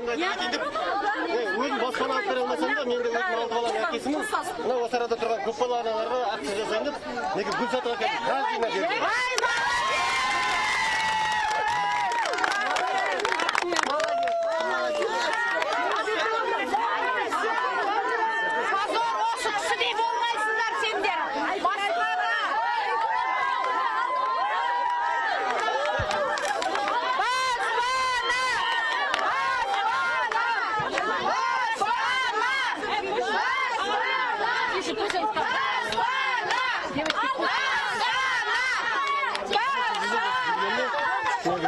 өзім баспана алып бере алмасам да, мен де өзім алты баланың әкесімін. Мына осы арада тұрған көпбалалы аналарға акция жасайын деп, неге гүл сатып әкелдім. Каждыйына келдім.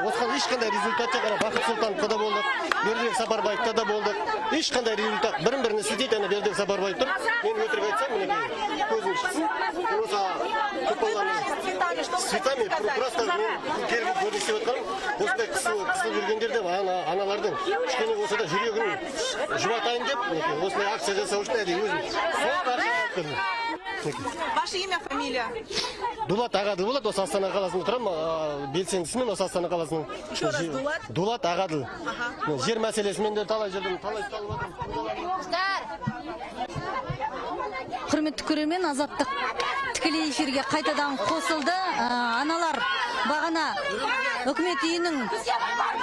Осыған ешқандай результат жоқ. Бақыт Сұлтановта да болдық, Бердібек Сапарбаевта да болдық. Ешқандай результат. Бірін-біріне сілтейді, ана Бердібек Сапарбаев тұр. Мен өтірік айтсам, мінекей, көзім шықсын. Осы көпбалалы цветами просто мен келіп көрсетіп отқаным. Осындай қысылып жүргендерде аналардың кішкене болса да жүрегін жұбатайын деп, осындай акция жасау үшін өзім сол қаржы алып келдім. Ваше имя, фамилия? Дулат Ағадыл болады, осы Астана қаласында тұрамын, белсендісімін осы Астана қаласының. Еще раз, Дулат? Дулат Ағадыл. Жер мәселесімен де талай жерден талай талып жатырмын. Құрметті көрермен, Азаттық тікелей эфирге қайтадан қосылды. Аналар бағана үкімет үйінің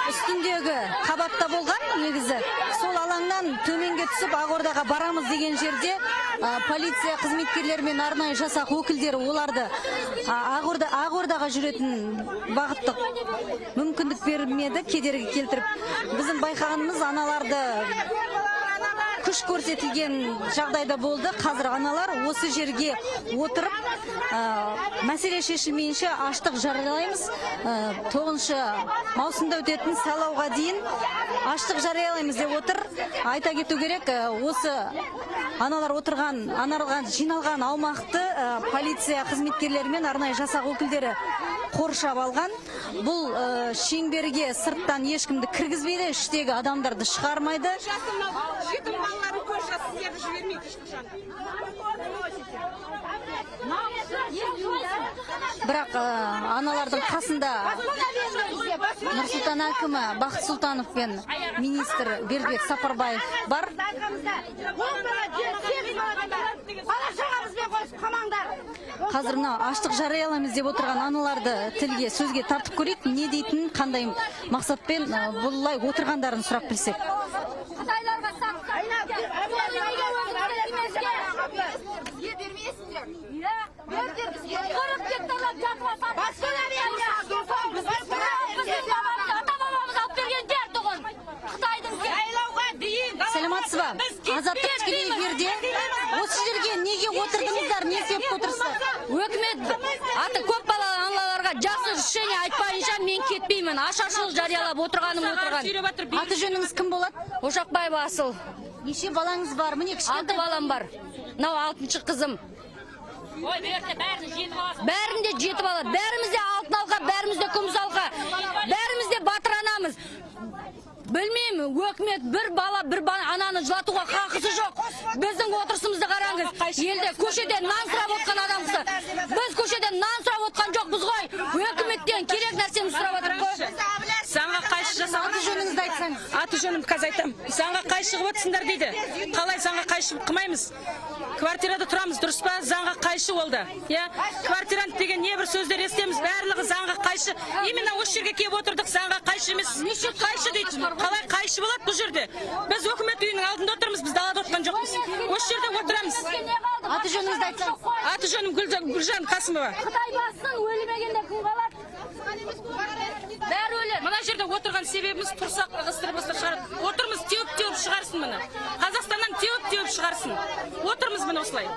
үстіндегі қабатта болған, негізі сол алаңнан төменге түсіп Ақордаға барамыз деген жерде полиция қызметкерлерімен арнайы жасақ өкілдері оларды Ақордаға жүретін бағыттық мүмкіндік бермеді, кедергі келтіріп. Біздің байқағанымыз аналарды күш көрсетілген жағдайда болды. Қазір аналар осы жерге отырып, мәселе шешілмейінше аштық жариялаймыз. 9 маусымда өтетін сайлауға дейін аштық жариялаймыз деп отыр. Айта кету керек, осы аналар жиналған аумақты полиция қызметкерлерімен арнайы жасақ өкілдері қоршап алған. Бұл шеңберге сырттан ешкімді кіргізбейді, іштегі адамдарды шығармайды. Бірақ аналардың қасында Нұрсұлтан әкімі Бақыт Сұлтанов пен министр Бердібек Сапарбаев бар. Қазір аштық жариялаймыз деп отырған аналарды тілге, сөзге тартып көрейік, не дейтін, қандай мақсатпен бұлай отырғандарын сұрап білсек. Сәлематсыз ба? Азаттық тікелей эфирде. Осы жерге неге отырдыңыздар, не себеп отырсыздар? Өкімет көпбалалы аналарға жақсы решение айтпайынша мен кетпеймін. Ашаршылық жариялап отырғаным. Аты жөніңіз кім болады? Ошақбаева Асыл. Неше балаңыз бар? Міне 6 балам бар. Мынау 6-шы қызым. Бәрінде 7 бала. Бәрімізде алтын алқа, бәрімізде күміс алқа. Бәрімізде батыр анамыз. Білмеймін, өкімет бір бала ананы жылатуға қақысы жоқ. Біздің отырысымызды қараңыз. Елде көшеден нан сұрап отқан адамсыз. Біз көшеден нан сұрап отқан жоқпыз ғой. Өкіметтен керек нәрсені сұрап отырмыз ғой. Заңға қайшы жасап. Аты жөніңізді айтсаңыз. Аты жөнім қазір айтам. Заңға қайшы шығып отырсыңдар дейді. Қалай заңға қайшы қылмаймыз? Квартирада тұрамыз, дұрыс па? Заңға қайшы олда. Квартирант деген не бір сөздер естеміз, барлығы заңға қайшы. Именно осы жерге келіп отырдық, заңға қайшы емес. Қайшы дейді. Қалай қайшы болады бұл жерде? Біз өкімет үйінің алдында отырмыз, біз далада отырған жоқпыз. Осы жерде отырамыз. Аты жөніңізді айтсаңыз. Аты жөнім Гүлжан Қасымова. Қытай бассын, өлмегенде кім қалады? Бәрі өлі. Мына жерде отырған себебіміз тұрсақ ыстырып шығарып. Отырмыз, теуіп шығарсын мұны. Қазақстаннан теуіп шығарсын. Отырмыз мұны осылай.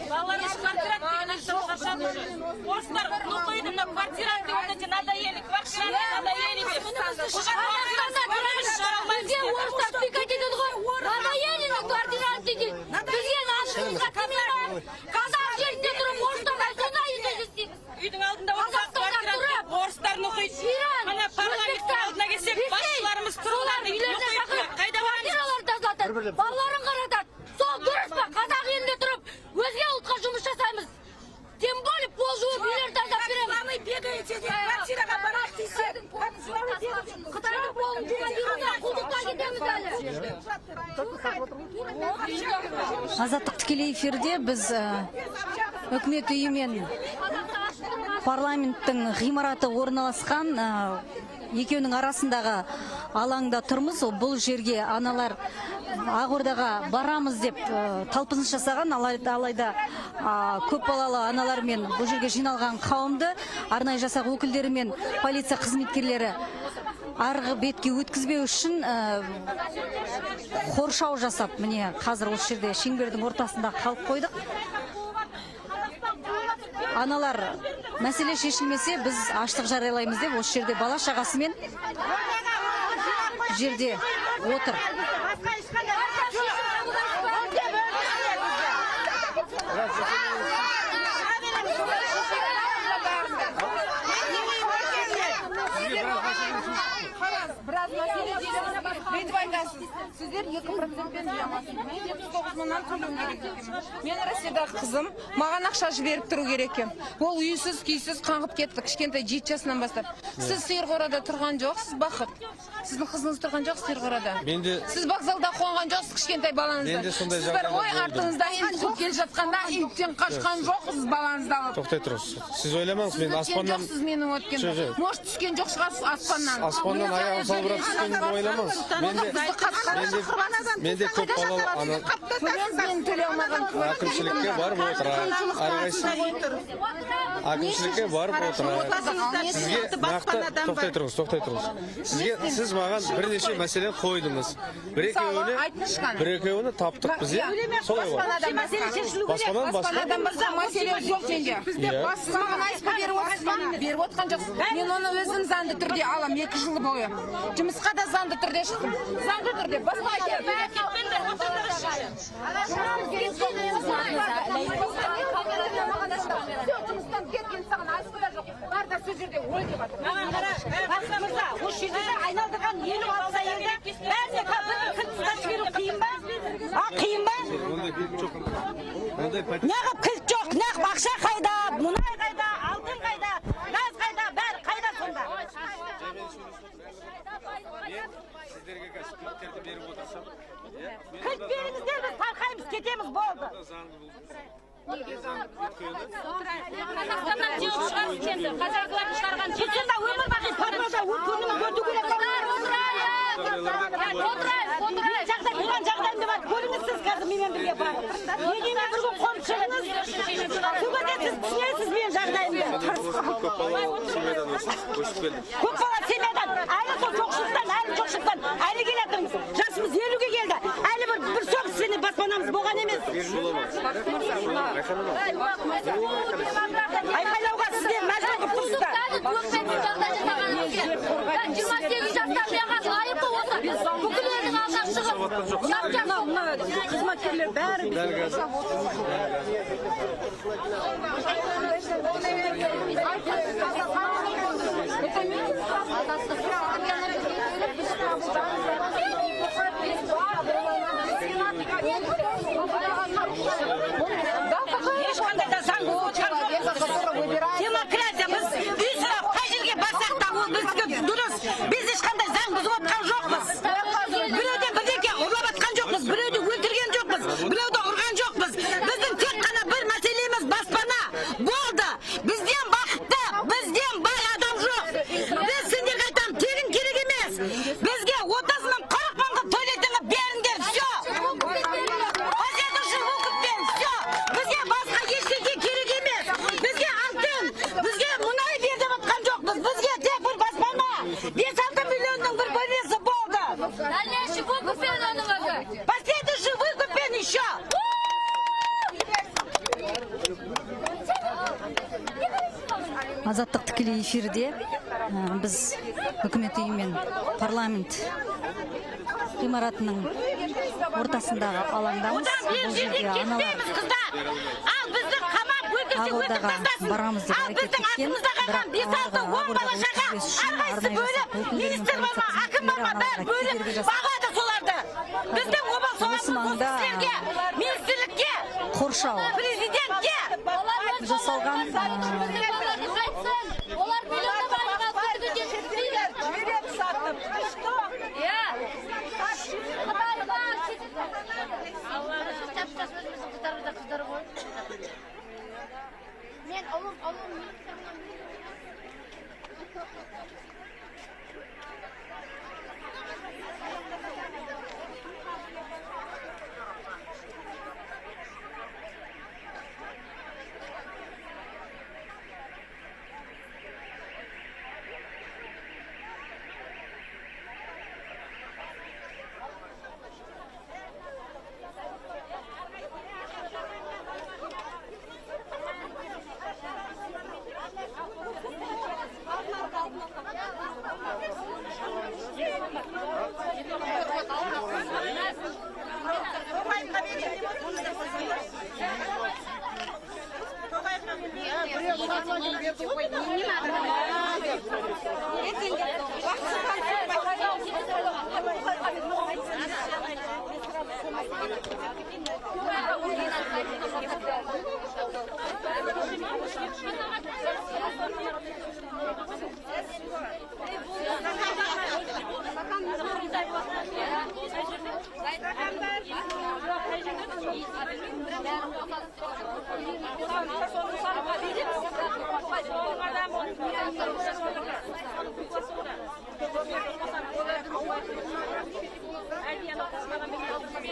Балаларымыз квартирант деген шаршады уже. Орыстар, ну қойды, мына квартиранты вот эти надоели, квартиранты надоели деп. Бізге орыстар пикать етеді ғой. Надоели на квартирант дейді. Бізге нашымызға кімер. Қазақ жерінде тұрып орыстарға соны айтып үйдің алдында отырған квартирант орыстар нұқиды. Мына парламенттің алдына келсек, басшыларымыз тұруларды нұқиды. Қайда барамыз? Балаларын қаратады. Сол дұрыс па? Қазақ елінде тұрып, өзге ұлтқа жұмыс жасаймыз. Тем более пол жуып үйлерді айдап береміз. Мамы бегаете, квартираға барақ дейсің. Азаттық тікелей эфирде біз үкімет үйі мен парламенттің ғимараты орналасқан екеуінің арасындағы алаңда тұрмыз. Бұл жерге аналар Ақордаға барамыз деп талпыныс жасаған, алайда көп балалы аналар мен бұл жерге жиналған қауымды арнайы жасақ өкілдері мен полиция қызметкерлері арғы бетке өткізбеу үшін қоршау жасап, міне қазір осы жерде шеңбердің ортасында қалып қойдық. Аналар мәселе шешілмесе, біз аштық жариялаймыз деп осы жерде бала шағасымен жерде отыр. Сіздер 2%-пен жиямасыз. Мен 79 мыңнан төлеуім керек екен. Мен Россиядағы қызым маған ақша жіберіп тұру керек екен. Ол үйсіз, күйсіз қаңғып кетті, кішкентай 7 жасынан бастап. Сіз Сиырқорада тұрған жоқсыз, Бақыт. Сіздің қызыңыз тұрған жоқ Сиырқорада. Сіз вокзалда қонған жоқсыз кішкентай балаңызды. Сіздер ой артыңызда ит қуып келе жатқанда иттен қашқан жоқсыз балаңызды алып. Тоқтай тұрыңыз. Сіз ойламаңыз, мен аспаннан Сіз менің өткенде. Может түскен жоқ шығарсыз аспаннан. Аспаннан аяғын салбырап түскенді ойламаңыз. Менде көп балалы ана әкімшілікке барып отырады. Әкімшілікке барып отырады. Сізге нақты тоқтай тұрыңыз. Сіз маған бірнеше мәселе қойдыңыз. Бір екеуіні таптық біз. Солай бар. Баспанадан басқа мәселе жоқ сенде. Маған айыппұл беріп отқан жоқсыз. Мен оны өзім заңды түрде алам 2 жыл бойы. Жұмысқа да заңды түрде шықтым. Заңды түрде басқа жұмыстан кеткен саған айыппұл жоқ. Бар да сол жерде ой деп жатыр. Маған қара, Басқа мырза, осы жерде айналдырған елу алса елде бәріне кілт ұстап жіберу қиын ба? Қиын ба? Неғып кілт жоқ, неғып ақша қайда, мұнай қайда, алтын қайда, газ қайда, бәрі қайда сонда? Кілт беріңіздер, біз тарқаймыз, кетеміз, болды. Қазақстаннан теуіп шығарып келді. Қазақтарын шығарған Сонда өмір бақи пармада күнімі көрді керек. Жағдай тұрған жағдайымды бар. Көріңіз сіз қазір менен бірге барып. Неден бір күн қонып шығыңыз. Түгінде сіз түсінесіз менің жағдайымды. Көп бала семьядан, әлі сол жоқшылықтан, әлі келетіңіз. Жасымыз 50-ге келді. Әлі бір соғыс сені баспанамыз болған емес. Айқайлауға сіздер мәжбүр қылып тұрсыздар. 28 жастан бері айыппұл осы. Бүкіл елдің алдына шығып. Қызметкерлер бәрі ешқандай да заң болып отырған жоқ. Демократия, біз үй сұрап қай жерге барсақ та ол бізге дұрыс. Біз ешқандай заң бұзып отқан жоқпыз. Біреуден бірдеңе ұрлап атқан жоқпыз, біреуді өлтірген жоқпыз, біреуді ұрған жоқпыз. Біздің тек қана бір мәселеміз баспана. Болды. Бізден бақытты, бізден бай адам жоқ. Біз сендерге айтамын, тегін керек емес. Бізге 30 мың, 40 мыңға төлетіңі беріңдер, все. Последующий выкуппен, все. Бізге басқа ештеңе керек емес. Бізге антен, бізге мұнай бер деп отқан жоқпыз. Бізге тек бір баспана. 5-6 миллионның бір бөлмесі болды. Дальнейший выкуппен оның өзі. Последующий выкуппен еще. Азаттық тікелей эфирде біз үкімет үйі мен парламент ғимаратының ортасындағы алаңдамыз. Бұл жерде аналар Ақордаға барамыз деп әрекет еткен, бірақ Ақордаға өткізбес үшін арнайы жасақ өкілдері мен полиция қызметкерлері осы маңда қоршау жасалған. Олар миллиондап айға күндігінде жетпейді. Жіберіп саттым. Что? Иә.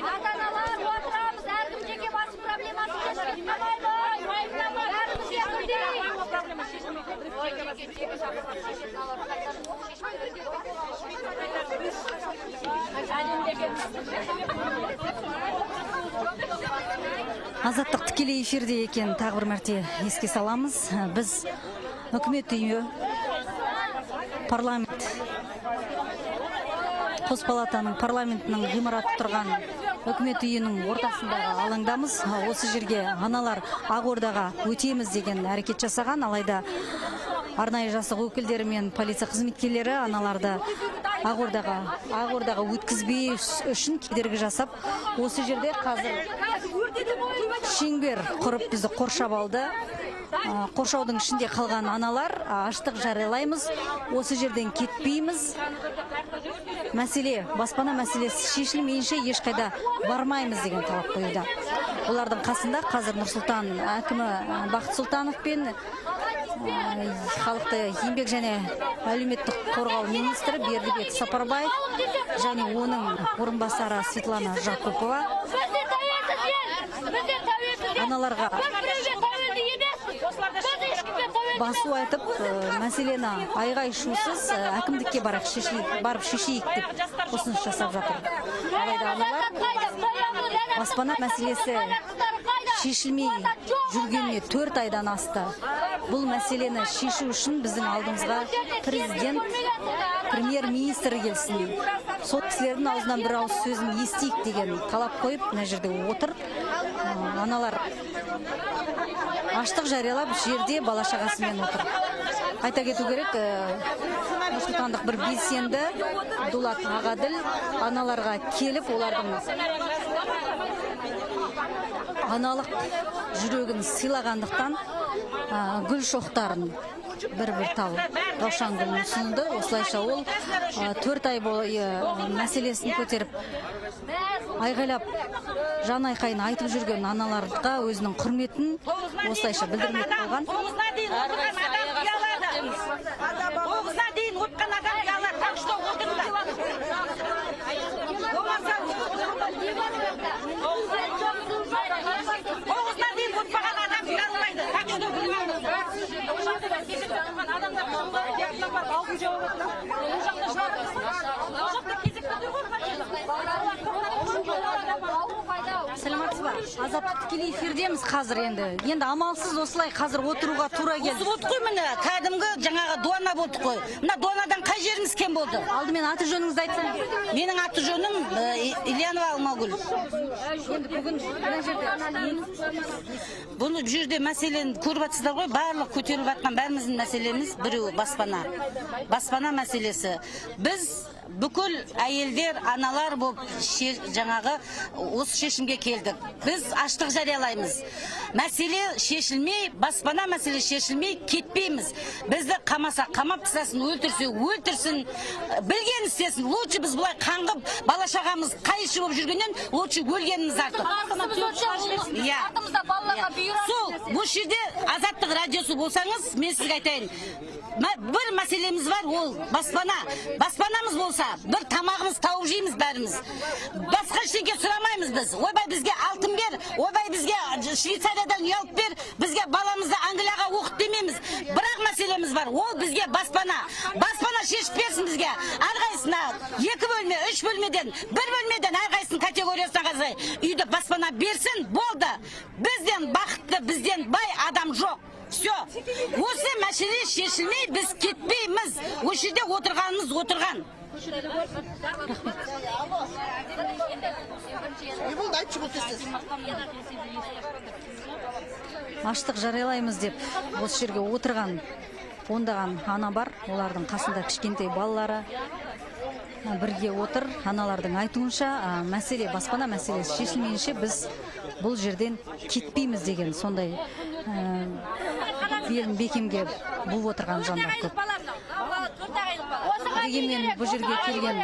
Ата-аналар отырамыз, әркім жеке басы проблемасын шешіп Азаттық тікелей эфирде екен тағы бір мәрте еске саламыз. Біз үкімет үйі, парламент, қос палатаның парламентінің ғимараты тұрған үкімет үйінің ортасындағы алаңдамыз. Осы жерге аналар Ақордаға өтеміз деген әрекет жасаған, алайда арнайы жасақ өкілдері мен полиция қызметкерлері аналарды Ақордаға өткізбей үшін кедергі жасап, осы жерде қазір шеңбер құрып бізді қоршап алды. Қоршаудың ішінде қалған аналар аштық жариялаймыз, осы жерден кетпейміз. Мәселе, баспана мәселесі шешілмейінше ешқайда бармаймыз деген талап қойды. Олардың қасында қазір Нұрсұлтан әкімі Бақыт Сұлтанов пен халықты еңбек және әлеуметтік қорғау министрі Бердібек Сапарбаев және оның орынбасары Светлана Жакупова аналарға басу айтып, мәселені айғай шусыз әкімдікке барып шешейік деп ұсыныс жасап жатыр. Алайда аналар баспана мәселесі шешілмей жүргеніне 4 айдан асты. Бұл мәселені шешу үшін біздің алдымызға президент, премьер-министр келсін. Сол кісілердің аузынан бір ауыз сөзін естейік деген талап қойып, мына жерде отыр. Аналар аштық жариялап жерде бала-шағасымен отыр. Айта кету керек, нұрсұлтандық бір белсенді Дулат Ағаділ аналарға келіп, олардың аналық жүрегін сыйлағандықтан гүл шоқтарын бір-бір тауып раушан гүлін ұсынды. Осылайша ол 4 ай бойы мәселесін көтеріп, айғайлап, жан айқайын айтып жүрген аналарға өзінің құрметін осылайша білдірмек болған. Оғызға дейін отқан адам ұялар, так что отырыңдар. Оғызға дейін отпаған адам ұялмайды, так что білмейміз. Сәлематсыз ба? Азаттық тікелей эфирдеміз қазір енді амалсыз осылай қазір отыруға тура келді. Осы болды қой міне, кәдімгі жаңағы дуана болды қой. Мына дуанадан қай жеріңіз кем болды? Алдымен аты жөніңізді айтсаңыз. Менің аты жөнім Ильянова Алмагүл. Енді бүгін мына жерде Бұл жерде мәселені көріп жатсыздар ғой, барлық көтеріліп жатқан бәріміздің мәселеміз біреу баспана. Баспана мәселесі. Біз бүкіл әйелдер, аналар болып жаңағы осы шешімге келдік. Біз аштық жариялаймыз. Мәселе шешілмей, баспана мәселе шешілмей кетпейміз. Бізді қамаса, қамап тастасын, өлтірсе, өлтірсін. Білген істесін. Лучше біз бұлай қаңғып, бала шағамыз қайшы болып жүргеннен лучше өлгеніміз артық. Артымызда балаларға бұйырады. Сол, бұл жерде Азаттық радиосы болсаңыз, мен сізге айтайын. Бір мәселеміз бар, ол баспана. Баспанамыз болса, бір тамағымыз тауып жейміз бәріміз. Басқа ештеңе сұрамаймыз біз. Ойбай бізге алтын бер, ойбай бізге Швейцариядан үй алып бер, бізге баламызды Англияға оқыт демейміз. Бірақ мәселеміз бар, ол бізге баспана. Баспана шешіп берсін бізге. Әрқайсысына 2 бөлме, 3 бөлмеден, 1 бөлмеден әрқайсының категориясына қарай үйді баспана берсін, болды. Бізден бақытты, бізден бай адам жоқ. Все. Осы мәселе шешілмей біз кетпейміз. Осы жерде отырғанымыз отырған. Аштық жариялаймыз деп осы жерге отырған ондаған ана бар. Олардың қасында кішкентай балалары бірге отыр. Аналардың айтуынша мәселе, баспана мәселесі шешілмейінше біз бұл жерден кетпейміз деген сондай белін бекемге буып отырған жандар көп. Дегенмен бұл жерге келген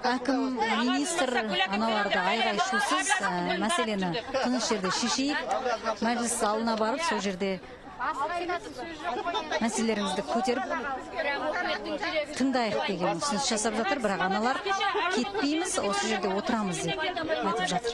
әкім, министр аналарды айғай-шусыз мәселені тыныш жерде шешейік, мәжіліс залына барып сол жерде мәселелеріңізді көтеріп тыңдайық деген ұсыныс жасап жатыр. Бірақ аналар кетпейміз, осы жерде отырамыз деп айтып жатыр.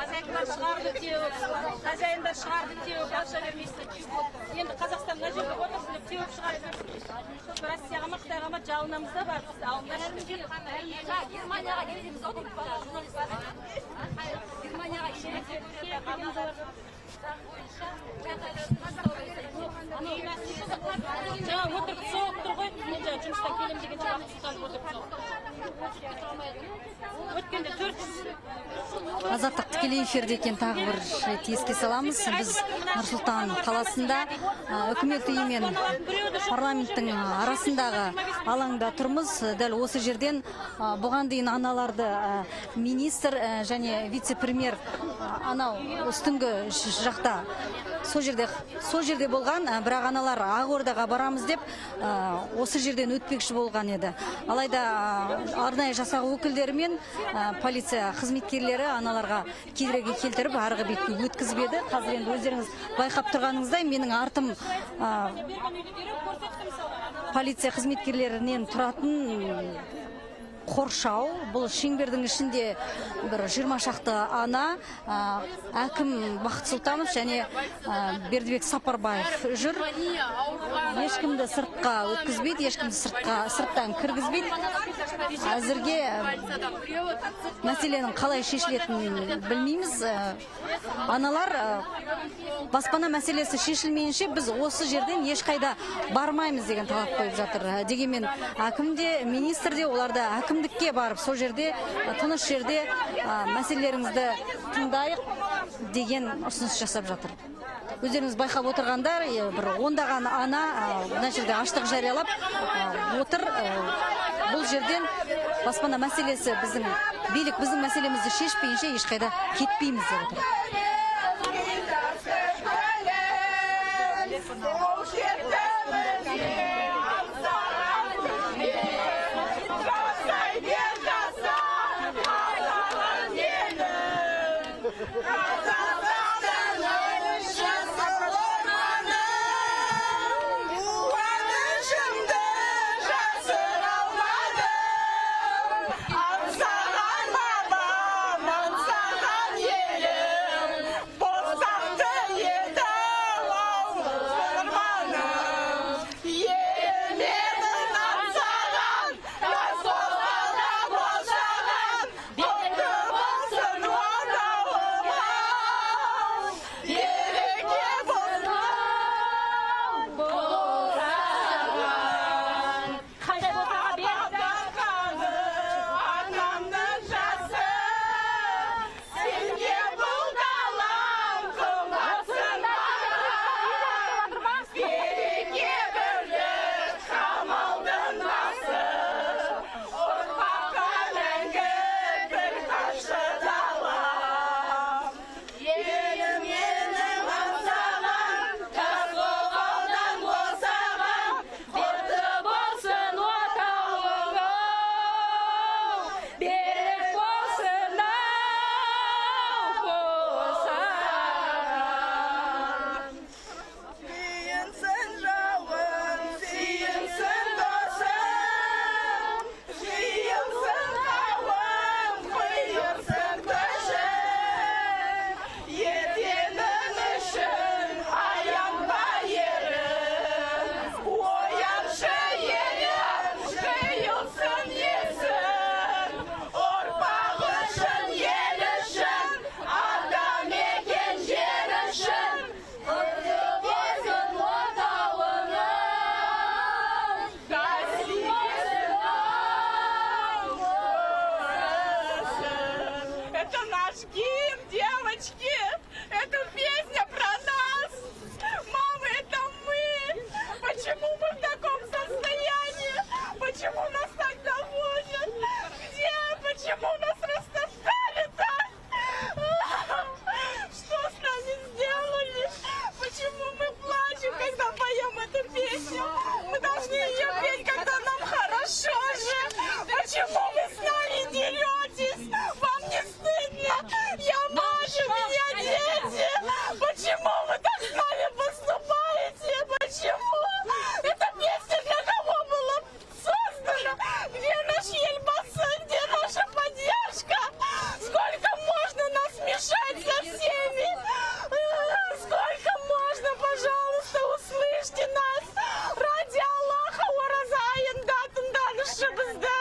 Хозяйкалар шығарды теуіп, хозяиндар шығарды теуіп, ақша бермейсіз. Енді Қазақстан мына жерде отырсын деп теуіп шығарып. Россияға ма, Қытайға ма жалынамыз да бар. Германияға келеміз, Германияға келеміз. Жаңа отырып соғып тұр ғой, мен жаңа жұмыстан келем деген жаңа сұлтан отырып соғып. Өткенде 400. Азаттық тікелей эфирде екен, тағы бір еске саламыз. Біз Нұр-Сұлтан қаласында үкімет үйі мен парламенттің арасындағы алаңда тұрмыз. Дәл осы жерден бұған дейін аналарды министр және вице-премьер анау үстіңгі жақта сол жерде болған, бірақ аналар Ақордаға барамыз деп осы жерден өтпекші болған еді. Алайда арнайы жасағы өкілдері мен полиция қызметкерлері аналарға кедергі келтіріп арғы бетке өткізбеді. Қазір енді өздеріңіз байқап тұрғаныңыздай менің артым полиция қызметкерлерінен тұратын қоршау. Бұл шеңбердің ішінде бір 20 шақты ана, әкім Бақыт Сұлтанов және Бердібек Сапарбаев жүр. Ешкімді сыртқа өткізбейді, ешкімді сырттан кіргізбейді. Әзірге мәселенің қалай шешілетінін білмейміз. Аналар баспана мәселесі шешілмейінше біз осы жерден ешқайда бармаймыз деген талап қойып жатыр. Дегенмен әкім де, министр де оларды әкімдікке барып сол жерде тыныш жерде мәселелеріңізді тыңдайық деген ұсыныс жасап жатыр. Өздеріңіз байқап отырғандар, бір ондаған ана мына жерде аштық жариялап отыр. Бұл жерден баспана мәселесі билік біздің мәселемізді шешпейінше ешқайда кетпейміз деп отыр. нее петь, когда нам хорошо же? Почему вы с нами деретесь? Вам не стыдно? Я мать, у меня дети. Почему вы так с нами поступаете? Почему? Эта песня для кого была создана? Где наш Ельбасы? Где наша поддержка? Сколько можно нас мешать со всеми? Сколько можно, пожалуйста, услышьте нас. Ради Аллаха, уразаин датундан шабызда.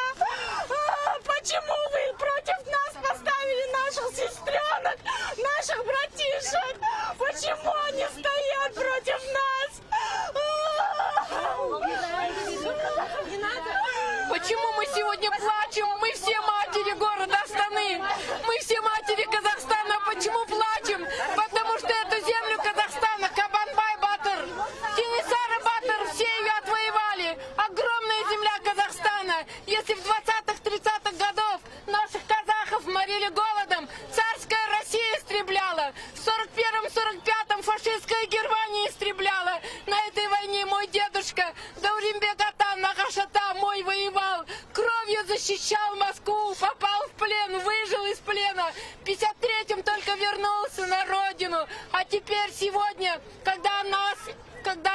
Почему вы против нас поставили наших сестренок, наших братишек? Почему они стоят против нас? Почему мы сегодня плачем? Мы все матери города Астаны. Мы все матери Казахстана. Почему плачем? Потому что эту землю Казахстана, Кабанбай Батыр, Кенесары Батыр, все ее отвоевали. Огромная земля Казахстана. Если в 20-30-х годов наших казахов морили голодом, царская Россия истребляла. В 41-45-м фашистская Германия истребляла. На этой войне мой дедушка Дауринбек Атан Нагашата мой воевал. Кровью защищал Москву, попал в плен, выжил из плена. В 53-м только вернулся на родину. А теперь сегодня, когда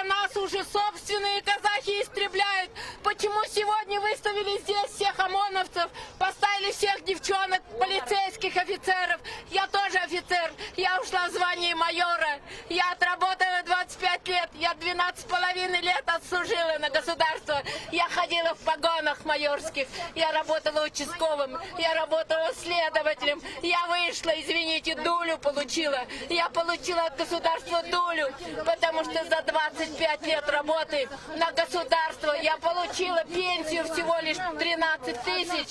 нас уже собственные казахи истребляют, почему сегодня выставили здесь всех ОМОНовцев, поставили всех девчонок, полицейских офицеров? Я тоже офицер, я ушла в звание майора. Я отработала 25 лет, я 12,5 лет отслужила на государство. Я ходила в погонах майорских, я работала участковым, я работала следователем. Я вышла, извините, дулю получила. Я получила от государства дулю, потому что за 25 лет работы на государство я получила пенсию всего лишь 13 тысяч.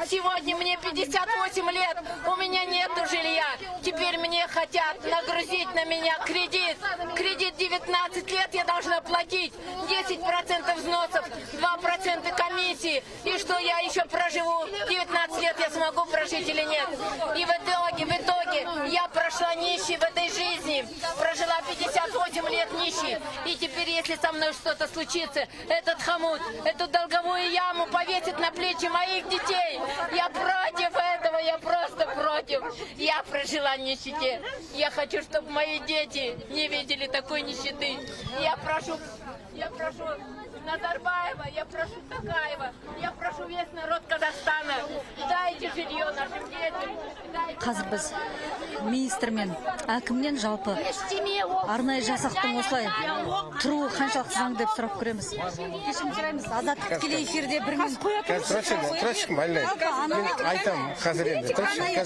Сегодня мне 58 лет, у меня нету жилья. Теперь мне хотят нагрузить на меня кредит. Кредит 19 лет я должна платить. 10% взносов, 2% комиссии. И что я еще проживу? 19 лет я смогу прожить или нет? И в итоге я прошла нищей в этой жизни. Прожила 58 лет нищей. И теперь, если со мной что-то случится, этот хомут, эту долговую яму повесит на плечи моих детей. Я против этого, я просто против. Я прожила в нищете. Я хочу, чтобы мои дети не видели такой нищеты. Я прошу Назарбаева, я прошу Такаева, я прошу весь народ Казахстана, дайте жилье нашим детям. Қазір біз министрмен, әкімнен жалпы арнайы жасақтың осылай тұруы қаншалықты заңды деп сұрап көреміз. Кешірім сұраймыз, азаттық тікелей эфирде бір минут. Тұршы, мен айтам қазір енді. Қаншалықты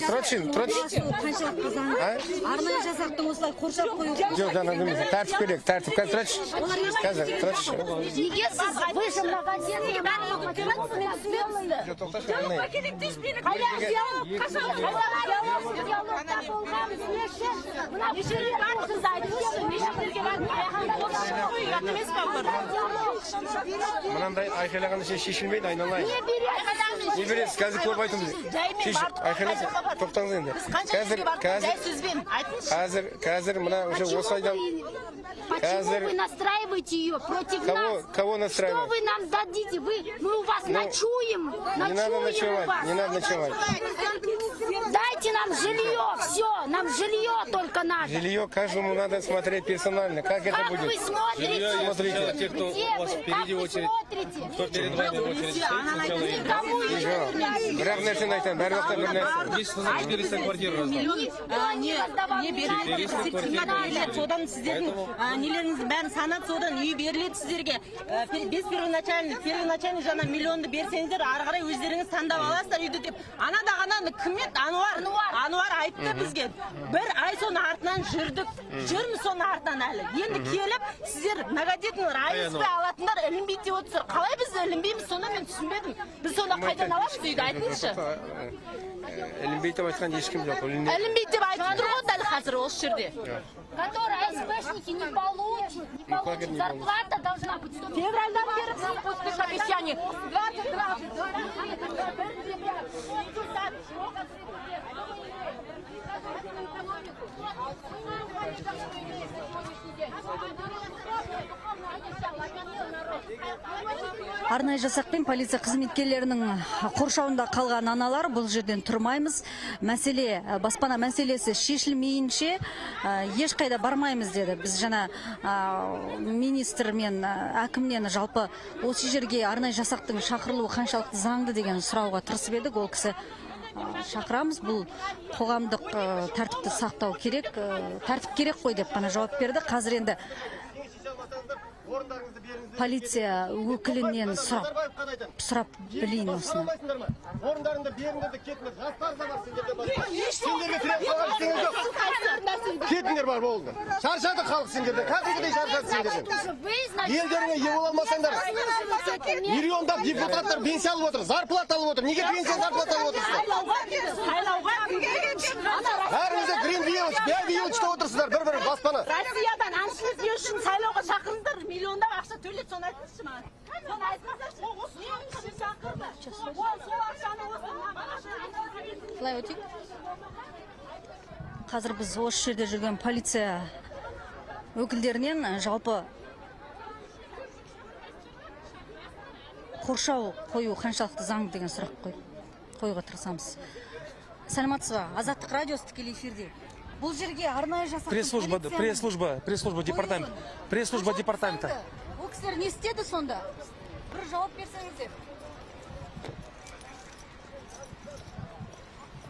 заңды? Арнайы жасақтың осылай қоршап қою. Жоқ, жаңа немесе, тәртіп керек, тәртіп. Қазір, тұршы. Неге сіз выше многодетные Мынандай айқайлағанда сен шешілмейді, айналайын. Не бересіз, қазір көп айтыңыз. Айқайласын, тоқтаңыз енді. Қазір мына уже осы айдан... Почему вы настраиваете ее против нас? Кого настраивать? Что вы нам дадите? Мы у вас ночуем. Не надо ночевать. Дайте нам жилье, все, нам жилье только надо. Жилье каждому надо смотреть персонально. Как это будет? Вы смотрите? Смотрите. Те, кто у вас впереди очередь, кто перед вами в очередь стоит, Бірақ нәрсені айтам, бәр уақытта бір нәрсе. Здесь 400 квартир раздам. Не беріледі, содан сіздердің нелеріңізді бәрін санап, содан үй беріледі сіздерге. Без первоначальный жаңа миллионды берсеңіздер, ары қарай өздеріңіз таңдап аласыздар үйді деп. Анада ғана кім еді? Ануар айтты бізге. Бір ай соны артынан жүрміз соны артынан әлі. Енді келіп, сіздер многодетныйлар айлық алатындар ілінбейді деп отырсыздар. Қалай біз ілінбейміз, соны мен түсінбедім. Біз соны қайдан аламыз үйді, айтыңызшы. Ілінбейді деп айтқан ешкім жоқ. Ілінбейді деп айтып тұр ғой дәл қазір осы жерде. Которые СПшники не получат, зарплата должна быть 100. Февральдан бері Пустых обещаний. 20 раз. Арнайы жасақ пен полиция қызметкерлерінің қоршауында қалған аналар бұл жерден тұрмаймыз. Мәселе, баспана мәселесі шешілмейінше ешқайда бармаймыз деді. Біз жаңа министр мен әкімнен жалпы осы жерге арнайы жасақтың шақырылуы қаншалықты заңды деген сұрауға тырысып едік. Ол кісі шақырамыз, бұл қоғамдық тәртіпті сақтау керек, тәртіп керек қой деп қана жауап берді. Қазір енді полиция өкілінен сұрап білейін осыны. Орындарында беріңдерді кетіңдер. Жастар да бар сендерде бар. Сендерге тіреп қалған сендер жоқ. Кетіңдер бар болды. Шаршады халық сендерде. Кәдімгідей шаршады сендерден. Елдеріңе ие бола алмасаңдар. Миллиондап депутаттар пенсия алып отыр, зарплата алып отыр. Неге пенсия зарплата алып отырсыздар? Бәріңізде грин-вилочта отырсыздар. Бір-бірі баспана. Россиядан аншылық не үшін сайлауға шақырыңдар, миллиондап ақша төлет, соны айтыңызшы маған. Соны айтмаса, осы шақырды. Сол ақшаны Қалай өтейік? Қазір біз осы жерде жүрген полиция өкілдерінен жалпы қоршау қою қаншалықты заңды деген сұрақ қоюға тырысамыз. Саламатсыз ба? Азаттық радиосы тікелей эфирде. Бұл жерге арнайы жасақтың Пресс-служба департамента. Ол кісілер не істеді сонда? Бір жауап берсеңіздер.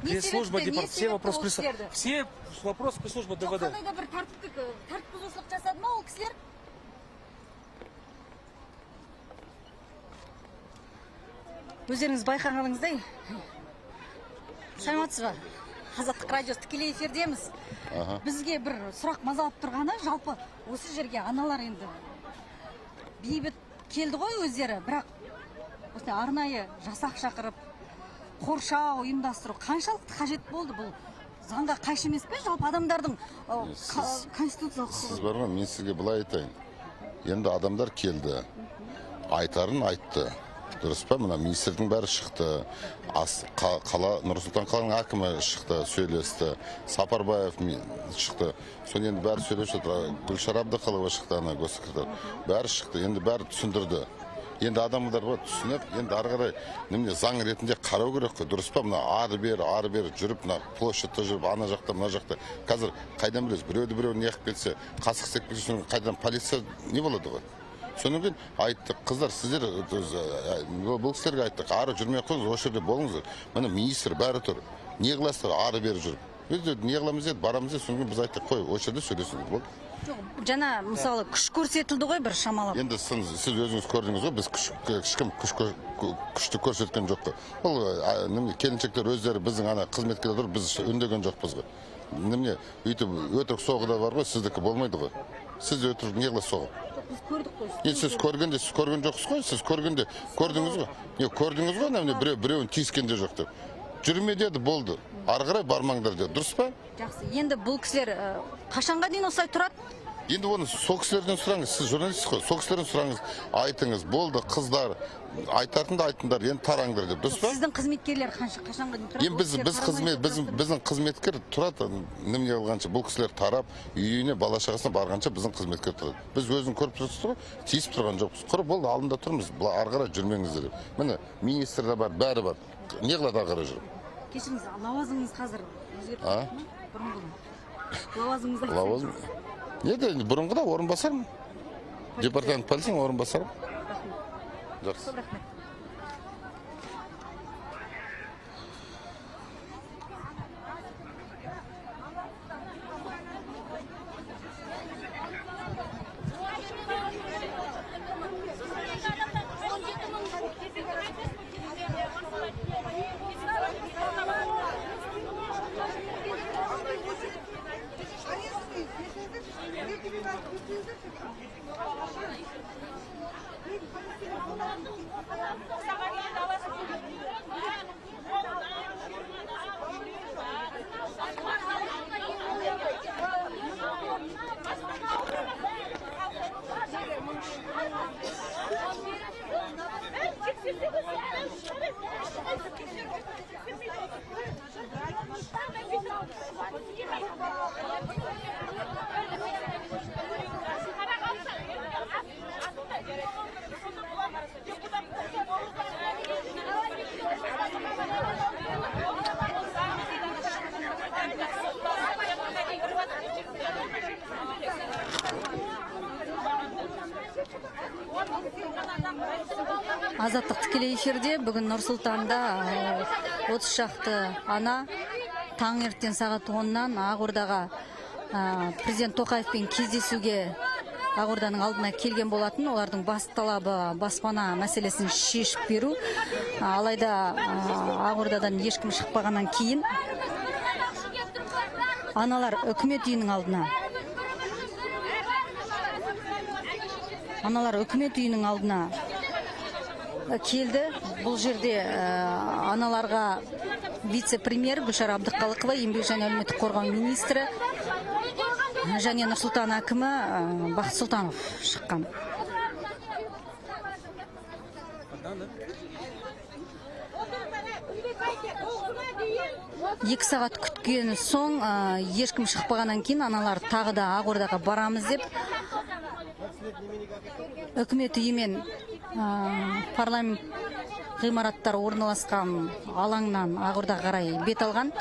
Пресс-служба департамента. Все вопросы пресс-служба ДВД. Қандай бір тәртіп бұзушылық жасады ма ол кісілер? Өздеріңіз байқағаныңыздай. Саламатсыз ба? Азаттық радиосы тікелей эфирдеміз. Бізге бір сұрақ мазалап тұрғаны, жалпы осы жерге аналар енді бейбіт келді ғой өздері, бірақ осындай арнайы жасақ шақырып, қоршау ұйымдастыру қаншалықты қажет болды? Бұл заңға қайшы емес пе? Жалпы адамдардың конституциялық құқығы. Сіз бар ма? Мен сізге былай айтайын. Енді адамдар келді, айтарын айтты. Дұрыс па? Мына министрдің бәрі шықты, Нұр-Сұлтан қаланың әкімі шықты, сөйлесті, Сапарбаев шықты. Соны енді бәрі сөйлесті, Гүлшара Әбдіқалова шықты, госсекретар. Бәрі шықты, енді бәрі түсіндірді. Енді адамдар бар түсініп, енді ары қарай немене заң ретінде қарау керек қой. Дұрыс па? Мына ары бері жүріп, мына площадьта жүріп, ана жақта, мына жақта. Қазір қайдан білесіз? Біреу неғып кетсе, қасық сеп кетсе, қайдан полиция не болады ғой? Содан кейін айттық, қыздар, сіздер бұл кісілерге айттық, ары жүрмей қойыңыз, осы жерде болыңыздар. Міне министр бәрі тұр. Не қыласыздар, ары бері жүріп. Біз не қыламыз еді, барамыз еді, содан кейін біз айттық, қой, осы жерде сөйлесіңіз болды. Жаңа мысалы күш көрсетілді ғой бір шамалап. Енді сіз өзіңіз көрдіңіз ғой, біз ешкім күшті көрсеткен жоқ қой. Бұл келіншектер өздері біздің ана қызметкерлер біз үндеген жоқпыз ғой. Немене өйтіп өтірік соғыда бар ғой, сіздікі болмайды ғой. Сіз өтірік не қыласыз соғып? Біз көрдік қой. Енді сіз көрген жоқсыз ғой, сіз көргенде көрдіңіз ғой. Не көрдіңіз ғой, немене біреуін тиіскенде жоқ деп. Жүрме деді, болды. Ары қарай бармаңдар деді. Дұрыс па? Жақсы. Енді бұл кісілер қашанға дейін осылай тұрады? Енді оны сол кісілерден сұраңыз. Сіз журналист қой. Сол кісілерден сұраңыз. Айтыңыз, болды, қыздар, айтатынды айтыңдар, енді тараңдар деп. Дұрыс па? Сіздің қызметкерлер қашанға дейін тұрады? Енді біздің қызметкер тұрады, немене алғанша, бұл кісілер тарап, үйіне бала шағасына барғанша біздің қызметкер тұрады. Біз өзін көріп тұрсыз ғой, тиісіп тұрған жоқпыз. Құр болды, алдында тұрмыз, ары қарай жүрмеңіздер деп. Міне, министр де бар, бәрі бар. Не қылады ары қарай жүріп? Кешіріңіз, лауазымыңыз қазір өзгерді. Лауазымыңыз лауазым? Неде, бұрынғыда орынбасармын. Департамент полицияның орынбасарым. Жақсы. Азаттық тікелей эфирде бүгін Нұр-Сұлтанда 30 шақты ана таңертең сағат 10-нан Ақордаға президент Тоқаевпен кездесуге Ақорданың алдына келген болатын. Олардың басты талабы баспана мәселесін шешіп беру. Алайда Ақордадан ешкім шықпағаннан кейін аналар үкімет үйінің алдына келді. Бұл жерде аналарға вице-премьер Гүлшара Әбдіқалықова, еңбек және әлеуметтік қорғау министрі және Нұр-Сұлтан әкімі Бақыт Сұлтанов шыққан. Екі сағат күткен соң ешкім шықпағаннан кейін аналар тағы да Ақордаға барамыз деп үкімет үйі мен парламент ғимараттар орналасқан алаңнан Ақордаға қарай бет алған.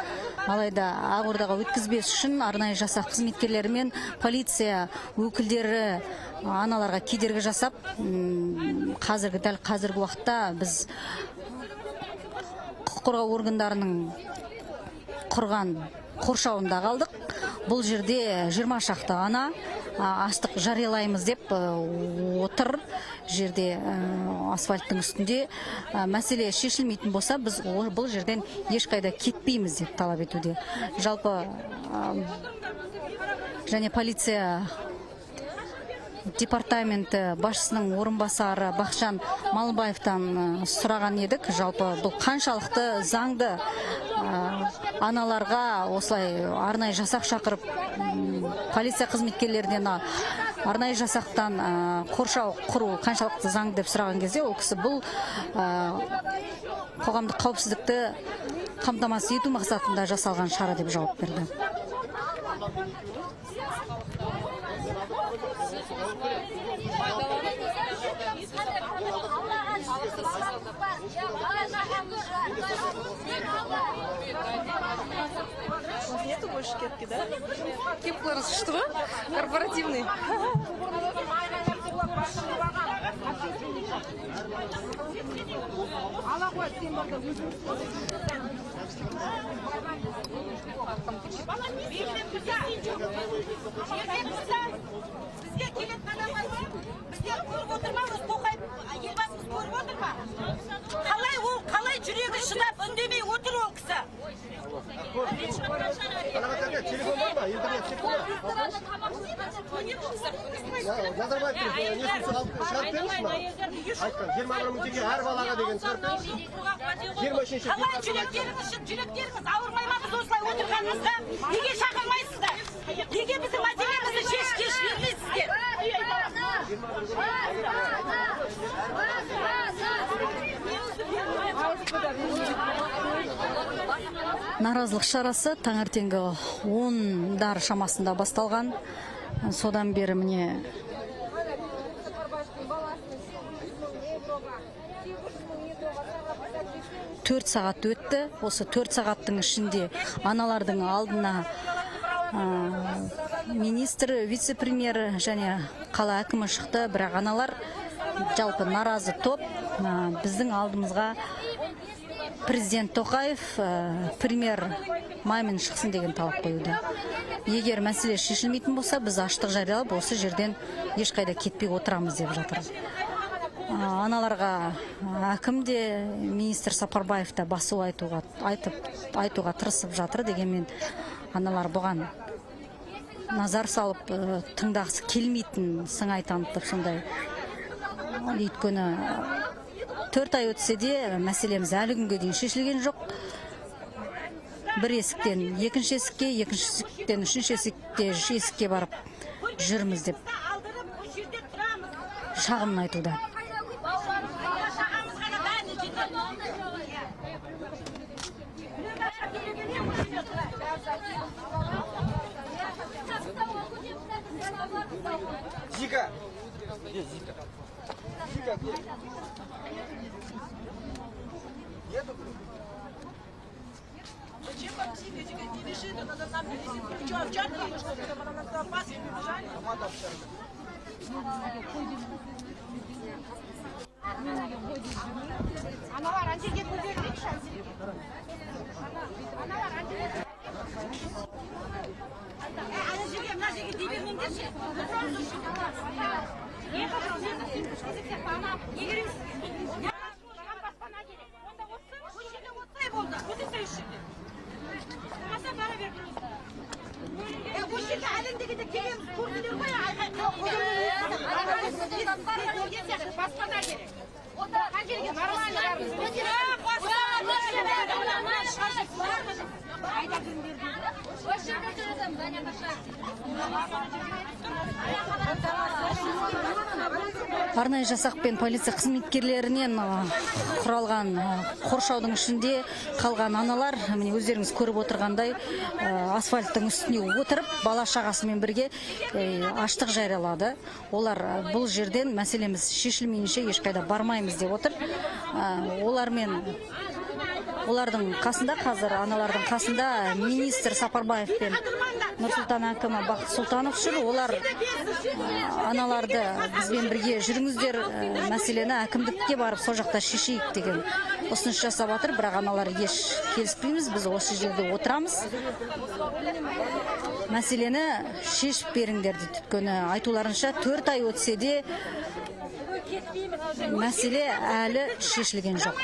Алайда Ақордаға өткізбес үшін арнайы жасақ қызметкерлері мен полиция өкілдері аналарға кедергі жасап, дәл қазіргі уақытта біз құқық қорғау органдарының құрған қоршауында қалдық. Бұл жерде 20 шақты ана аштық жариялаймыз деп отыр жерде асфальттың үстінде. Мәселе шешілмейтін болса, біз бұл жерден ешқайда кетпейміз деп талап етуде. Жалпы және полиция департаменті басшысының орынбасары Бақытжан Малыбаевтан сұраған едік. Жалпы бұл қаншалықты заңды аналарға осылай арнайы жасақ шақырып, полиция қызметкерлерінен арнайы жасақтан қоршау құру қаншалықты заңды деп сұраған кезде, ол кісі бұл қоғамдық қауіпсіздікті қамтамасыз ету мақсатында жасалған шара деп жауап берді. Нету больше кепки, да? Кепкаларыңыз күшті ғой? Корпоративный. Бізге келетін адамдар біздер көріп отырмыз, Тоқаев елбасымыз көріп отыр ма? Қалай жүрегі шыдап үндемей отыр ол кісі? Телефон бар ма? Интернет телефон бар? Назарбаев несін шығарып беріңіз ма? Айтқан 21 мың теңге әр балаға деген шығарып беріңіз. 23-ші Қалай жүректеріңіз ауырмай ма біз осылай отырғанымызға? Неге шақырмайсыздар? Неге біздің мәселемізді шешіп бермейсіздер? Наразылық шарасы таңертеңгі 10-дар шамасында басталған. Содан бері міне 4 сағат өтті. Осы 4 сағаттың ішінде аналардың алдына министр, вице-премьер және қала әкімі шықты. Бірақ аналар жалпы наразы топ біздің алдымызға президент Тоқаев, премьер Мамин шықсын деген талап қоюды. Егер мәселе шешілмейтін болса, біз аштық жариялап осы жерден ешқайда кетпей отырамыз деп жатыр. Аналарға әкім де, министр Сапарбаев та басу айтуға тырысып жатыр. Дегенмен аналар бұған назар салып, тыңдағысы келмейтін сыңай танытып сондай. Өйткені 4 ай өтсе де мәселеміз әлі күнге дейін шешілген жоқ. Бір есіктен екінші есікке, екінші есіктен үшінші есікке барып жүрміз деп шағымын айтуда. Зика! Зачем вам Зика? Зика не лежит, надо нам везет. Что, овчарка или что? Чтобы она на пас не бежали? Арнайы жасақ пен полиция қызметкерлерінен құралған қоршаудың ішінде қалған аналар, міне өздеріңіз көріп отырғандай, асфальттың үстіне отырып, бала шағасымен бірге аштық жариялады. Олар бұл жерден мәселеміз шешілмейінше ешқайда бармаймыз деп отыр. Олардың қасында, қазір аналардың қасында министр Сапарбаев пен Нұрсұлтан әкімі Бақыт Сұлтанов жүр. Олар аналарды бізбен бірге жүріңіздер, мәселені әкімдікке барып сол жақта шешейік деген ұсыныс жасап жатыр. Бірақ аналар еш келіспейміз, біз осы жерде отырамыз. Мәселені шешіп беріңдер дейді. Өйткені айтуларынша 4 ай өтсе де мәселе әлі шешілген жоқ.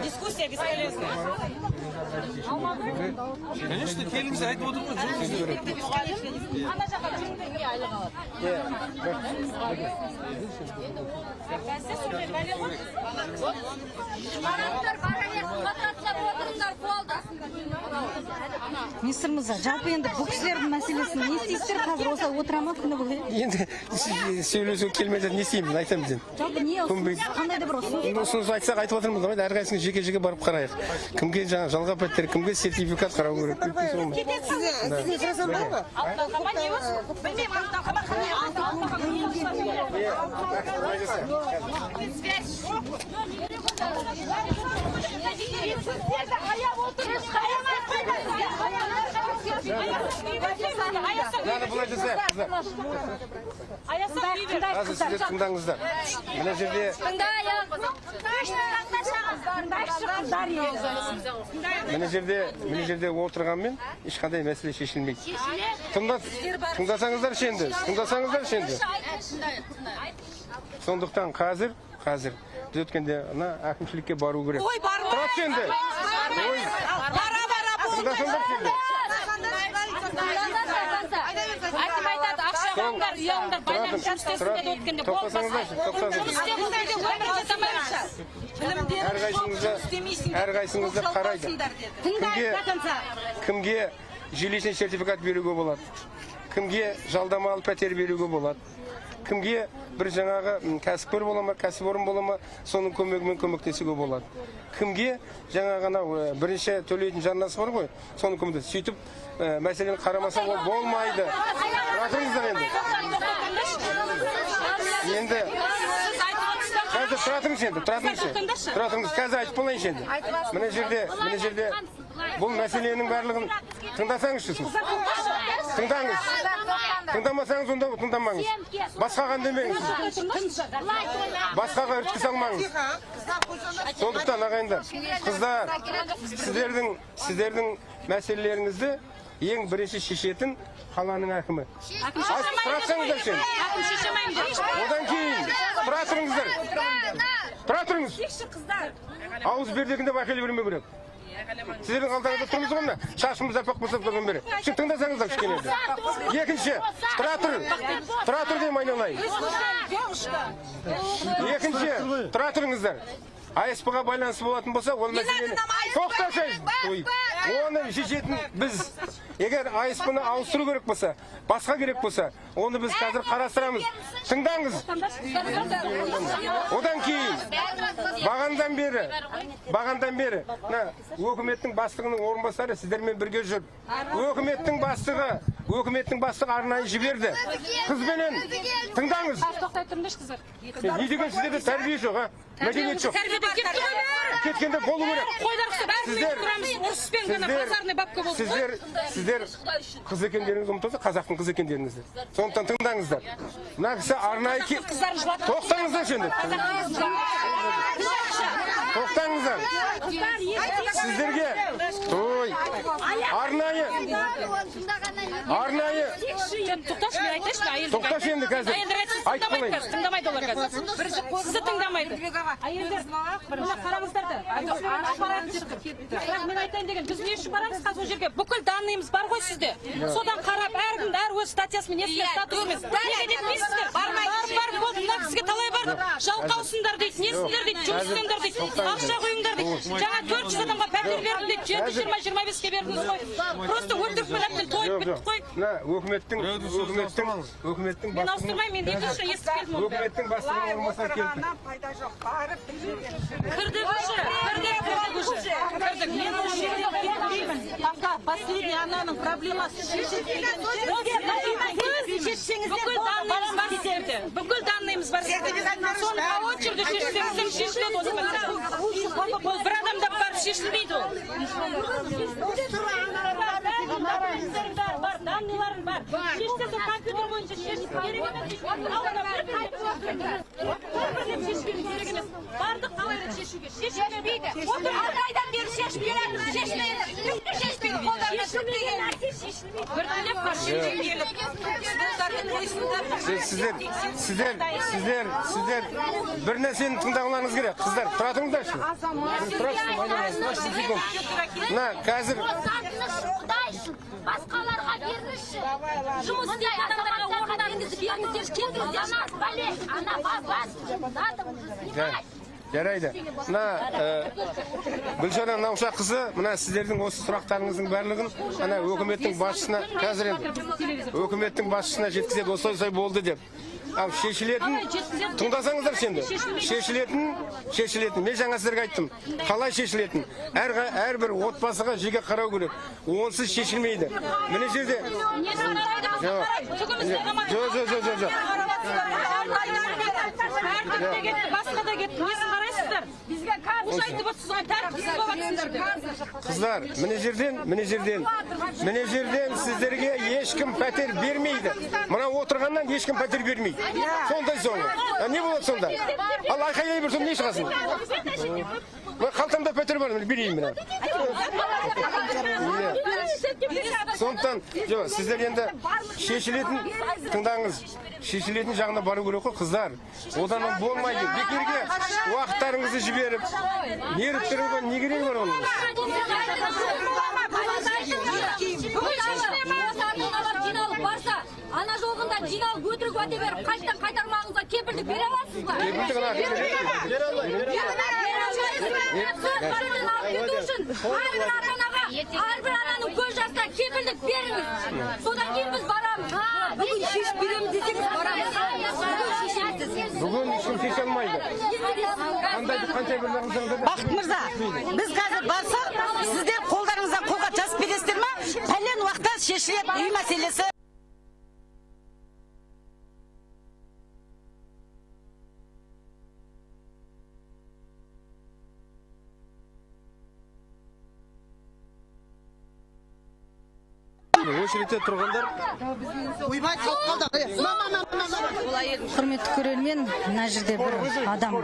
Дискуссия бесполезная. Конечно, келіңіз айтып отырмын. Министр Мырза, жалпы енді бұл кісілердің мәселесін не істейсіздер? Қазір осы отыра ма күні бойы? Енді сөйлесу келмеді, не істеймін, айтамыз енді. Жалпы не ұсыныс? Қандай да бір ұсыныс? Ұсыныс айтсақ айтып отырмыз ғой, әрқайсысын жеке-жеке барып қарайық. Кімге жаңа жалға пәтер, кімге сертификат қарау керек. Сізге жазам бар ма? Қазір сіздер тыңдаңыздар. Мына жерде мына жерде отырғанмен ешқандай мәселе шешілмейді. Тыңдасаңыздар шенді. Сондықтан қазір біз өткенде әкімшілікке бару керек. Тұрат шенді. Тыңдасаңдар шенді. Әкім айтады, ақша алыңдар, үй алыңдар, байлар жұмыстесін деді өткенде. Әрқайсыңызды қарайды. Кімге жилищный сертификат беруге болады? Кімге жалдамалы пәтер беруге болады? Кімге бір жаңағы кәсіпкер бола ма, кәсіпорын бола ма, соның көмегімен көмектесуге болады? Кімге жаңағына бірінші төлейтін жарнасы бар ғой, соның көмектесуге. Сөйтіп мәселені қарамаса болмайды. Тұратыңыздар енді. Енді қазір тұратыңыз. Қазір айтып болайыншы енді. Мына жерде бұл мәселенің барлығын тыңдасаңызшы сіз. Тыңдаңыз. Тыңдамасаңыз онда тыңдамаңыз. Басқаға үндемеңіз. Басқаға үрткі салмаңыз. Сондықтан ағайындар, қыздар, сіздердің мәселелеріңізді ең бірінші шешетін қаланың әкімі. Тұратсаңыздар сен. Одан кейін тұратырыңыз. Ауыз бердегінде бақылы бермеу керек. Сіздердің алдарыңызда тұрмыз ғой мына, шашымыз апақ болса тұрған бері. Сіз тыңдасаңыздар кішкенеді. Екінші, тұратыр дейм айналайын. Екінші, тұратырыңыздар. АСП-ға байланысы болатын болса, ол мәселені тоқтасаңыз, оны шешетін біз. Егер АСП-ны ауыстыру керек болса, басқа керек болса, оны біз қазір қарастырамыз. Тыңдаңыз. Одан кейін бағандан бері мына өкіметтің бастығының орынбасары сіздермен бірге жүр. Өкіметтің бастығы арнайы жіберді. Қызбенен тыңдаңыз. Тоқтай тұрыңдаршы қыздар. Не деген сіздерде тәрбие жоқ, а? Мәдениет жоқ. Кеткенде болу керек. Сіздер қыз екендеріңіз ұмытылса, қазақтың қыз екендеріңізді. Сондықтан тыңдаңыздар. Мына кісі арнайы тоқтаңыздар енді. Тоқтаңыздар. Сіздерге арнайы тоқташы енді қазір. Айтып болайын. Тыңдамайды олар қазір. Сізді тыңдамайды. Әйелдер, мына қараңыздарда. Мен айтайын деген, біз не үшін барамыз қазір ол жерге? Бүкіл данныйымыз бар ғой сізде. Содан қарап, әркім әр өз статьясымен, несіне статусымен. Неге детмейсіздер? Бар, болды, мына кісіге талай бар. Жалқаусыңдар дейді, несіңдер дейді, жұмыс істеңдер дейді, ақша құйыңдар дейді. Жаңа 400 адамға пәтер бердім дейді, 7-20-25-ке бердіңіз ғой. Просто өлтіріп әбден тойып біттік қой. Өкіметтің мен ауыстырмаймын, мен екінші естіп келдім оны. Өкіметтің бастығының орынбасары келді. Кірдік уже. Мен ол жерге келмеймін. Пока последняя ананың проблемасы бүкіл данныйымыз бар сіздерде. Соны по очереди шешсеңіздер шешіледі осы мәселе. Ол бір адамда барып шешілмейді ол. Бар, данныйларың бар. Шешсеңіздер компьютер бойынша шешіп керек емес. Бардық қалай рет шешуге. Шешілмейді. Ардайдан бері шешмейді. Шешмейді. Қолдарына түптеген. Біртіндеп бар шешілмейді. Сіздер бір нәрсені тыңдағыларыңыз керек. Қыздар, тұра тұрыңдаршы. Мына қазір басқаларға беріңізші. Жұмыс істейтін адамдарға орындарыңызды беріңіздер. Келіңіздер, ана бас. Жарайды. Мына Гүлшара Наушақ қызы, мына сіздердің осы сұрақтарыңыздың барлығын ана өкіметтің басшысына қазір енді өкіметтің басшысына жеткізеді, осылай болды деп. Ал шешілетін, тыңдасаңыздар сенді. Шешілетін. Мен жаңа сіздерге айттым. Қалай шешілетін? Әрбір отбасыға жеке қарау керек. Онсыз шешілмейді. Міне жерде. Жоқ. Басқа да кетті. Несін қарайсыздар? Бізге қабыш айтып отырсыз, тәртіпсіз болып жатсыңдар деп. Қыздар, міне жерден сіздерге ешкім пәтер бермейді. Мына отырғаннан ешкім пәтер бермейді. Сондай соңы. Не болады сонда? Ал айқайлай берсем не шығасың? Қалтамда пәтер бар, берейін мына. Сондықтан, сіздер енді шешілетін, тыңдаңыз, шешілетін жағына бару керек қой, қыздар. Одан болмайды. Бекерге уақыттарыңызды жіберіп, неріп тұруға не керек бар оның? Ана жолғында жиналып өтірік уәде беріп, қайттан қайтармағыңызға кепілдік бере аласыз ба? Әрбір ананың көз жасына кепілдік беріңіз. Содан кейін біз барамыз. Бүгін шешіп береміз десеңіз барамыз. Бүгін ешкім шеше алмайды. Бақыт мырза, біз қазір барсақ, сіздер қолдарыңыздан қолға жазып бересіздер ма? Пәлен уақытта шешіледі үй мәселесі. Очередте тұрғандар. Құрметті көрермен, мына жерде бір адам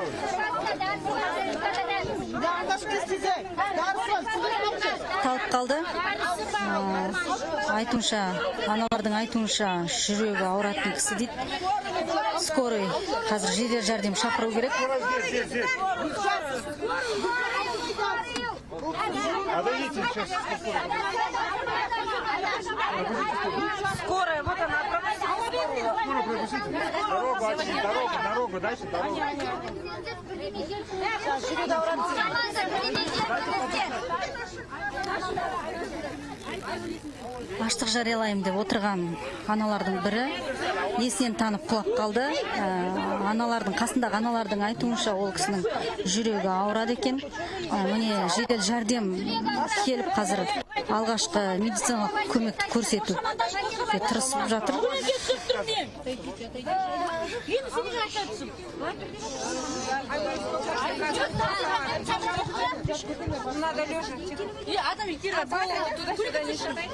талып қалды. Айтуынша, аналардың айтуынша жүрегі ауыратын кісі дейді. Скорый қазір жедел жәрдем шақыру керек. Скорая, вот она, Дорогу, дальше дорогу. Аштық жариялайым деп отырған аналардың бірі есінен танып құлап қалды. Аналардың қасындағы аналардың айтуынша ол кісінің жүрегі ауырады екен. Міне жедел жәрдем келіп қазір алғашқы медициналық көмекті көрсетуге тырысып жатыр. Надо лежать. Туда-сюда не шагай.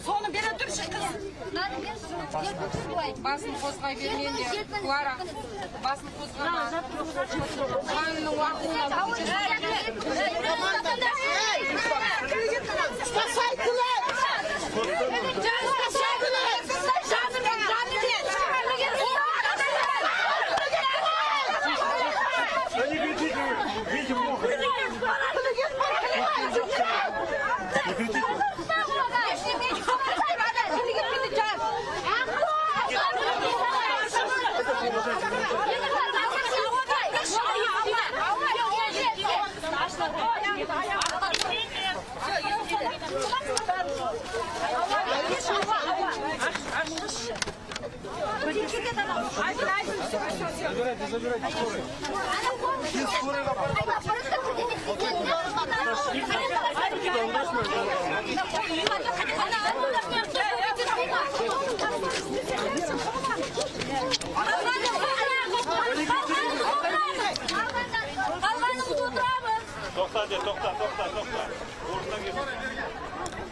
Соны бере тұршы қыз. Басын қозғай бермеңдер. Клара, басын қозғама. Қанның уақытына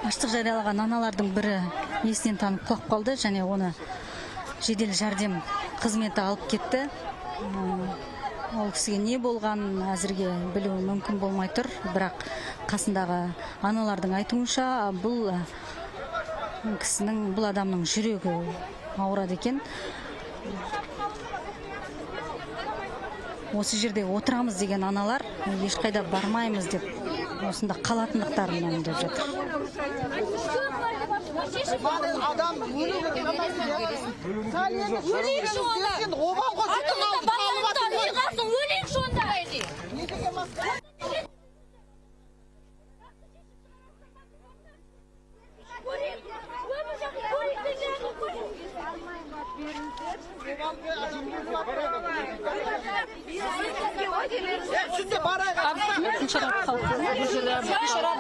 Аштық жариялаған аналардың бірі есінен танып құлап қалды және оны жедел жәрдем қызметі алып кетті. Ол кісіге не болған әзірге білу мүмкін болмай тұр, бірақ қасындағы аналардың айтуынша бұл кісінің, бұл адамның жүрегі ауырады екен. Осы жерде отырамыз деген аналар ешқайда бармаймыз деп осында қалатындықтарын мәлімдеп жатыр. Адам өлейік сонда. Өлейік сонда.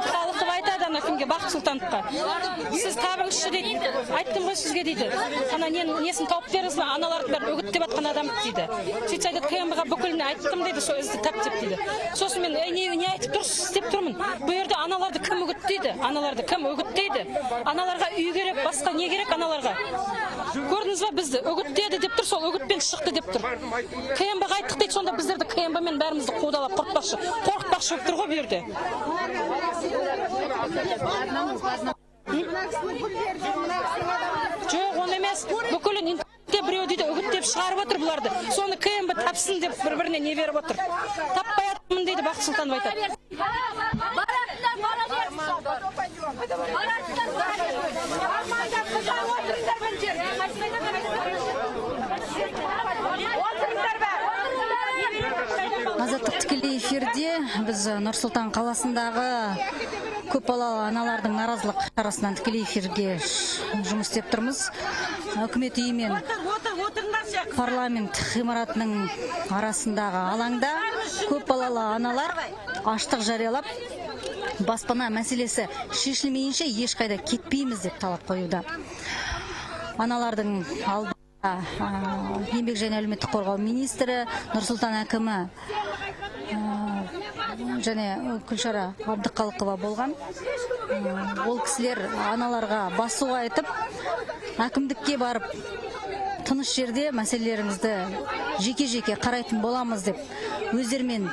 Халыққа айтады ана кімге, Бақыт Сұлтановқа. Сіз табыңызшы дейді. Айттым ғой сізге дейді. Ана несін тауып беріңіз бе, аналарды бәрі үгіттеп атқан адам дейді. Сөйтсе айтады, КМБ-ға бүкіліне айттым дейді, сол ізді тап деп дейді. Сосын мен не айтып тұрсыз істеп тұрмын. Бұл жерде аналарды кім үгіттейді? Аналарды кім үгіттейді? Аналарға үй керек, басқа не керек аналарға? Көрдіңіз ба бізді? Үгіттеді деп тұр, сол үгітпен шықты деп тұр. КМБ-ға айттық дейді, сонда біздерді КМБ-мен бәрімізді қудалап қорқытпақшы болып тұр ғой бұл жерде. Жоқ, оны емес. Бүкілін интернетте біреу дейді үгіттеп шығарып отыр бұларды. Соны КМБ тапсын деп бір-біріне не беріп отыр. Таппай атмын дейді Бақыт Сұлтанов айтады. Азаттық тікелей эфирде біз Нұр-Сұлтан қаласындағы көпбалалы аналардың наразылық шарасынан тікелей эфирге жұмыс істеп тұрмыз. Үкімет үйі мен парламент ғимаратының арасындағы алаңда көпбалалы аналар аштық жариялап, баспана мәселесі шешілмейінше ешқайда кетпейміз деп талап қоюда. Аналардың алдында еңбек және әлеуметтік қорғау министрі, Нұр-Сұлтан әкімі және Күлшара Абдықалықова болған. Ол кісілер аналарға басу айтып, әкімдікке барып, тыныш жерде мәселелеріңізді жеке-жеке қарайтын боламыз деп өздерімен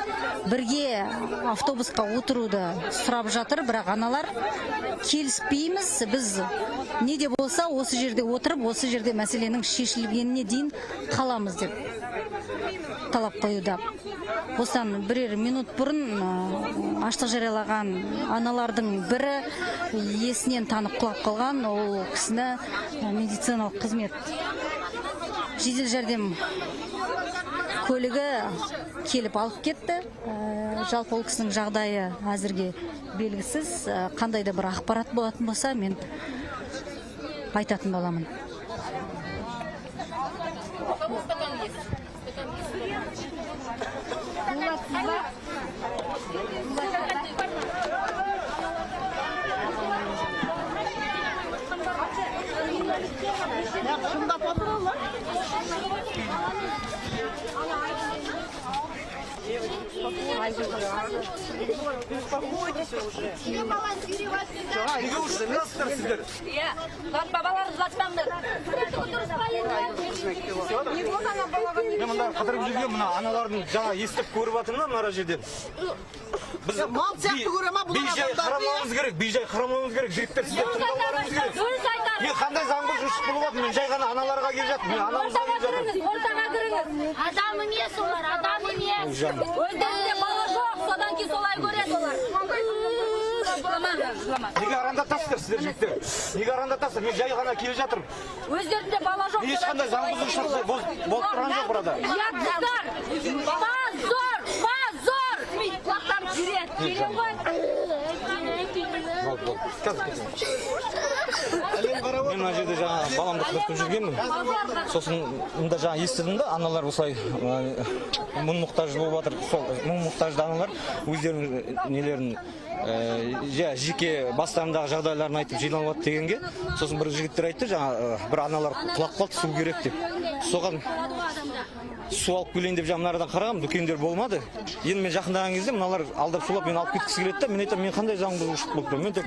бірге автобусқа отыруды сұрап жатыр, бірақ аналар келіспейміз, біз не де болса осы жерде отырып, осы жерде мәселенің шешілгеніне дейін қаламыз деп талап қоюда. осыдан бірер минут бұрын аштық жариялаған аналардың бірі есінен танып құлап қалған. Ол кісіні медициналық қызмет жедел жәрдем көлігі келіп алып кетті. Жалпы ол кісінің жағдайы әзірге белгісіз. Қандай да бір ақпарат болатын болса, мен айтатын боламын. Мен мында қыдырып жүрген мына аналардың жаңа естіп көріп жатырмын мына жерден. Біз бейжай қарамауымыз керек, бейжай қарамауымыз керек. Жігіттер сіздер тыңдауларыңыз керек. Мен қандай заң бұзушылық болып жатыр? Мен жай ғана аналарға келіп жатырмын. Мен анамызға келіп жатырмын. Ортаға кіріңіз. Адам емес олар, адам емес. Өздерінде бала жоқ, содан кейін солай көреді олар. Неге арандатасыздар сіздер жігіттер? Неге арандатасыздар? Мен жай ғана келіп жатырмын. Өздерінде бала жоқ. Ешқандай заң бұзушылық болып тұрған жоқ burada. Ятсыздар. Базор. Құлақтарым жүреді. Келем ғой. Мен мына жерде жаңа баламды қыдыртып жүргенмін. Сосын мында жаңа естідім да, аналар осылай мұң мұқтаж болып жатыр. Сол мұң мұқтажды аналар өздерінің нелерін жеке бастарындағы жағдайларын айтып жиналып жатыр дегенге, сосын бір жігіттер айтты, жаңа бір аналар құлап қалды, су керек деп. Соған су алып келейін деп мынарадан қарағам, дүкендер болмады. Енді мен жақындаған кезде мыналар алдап сулап мен алып кеткісі келеді да, мен айтамын, мен қандай заң бұзушылық болып тұр? Мен тек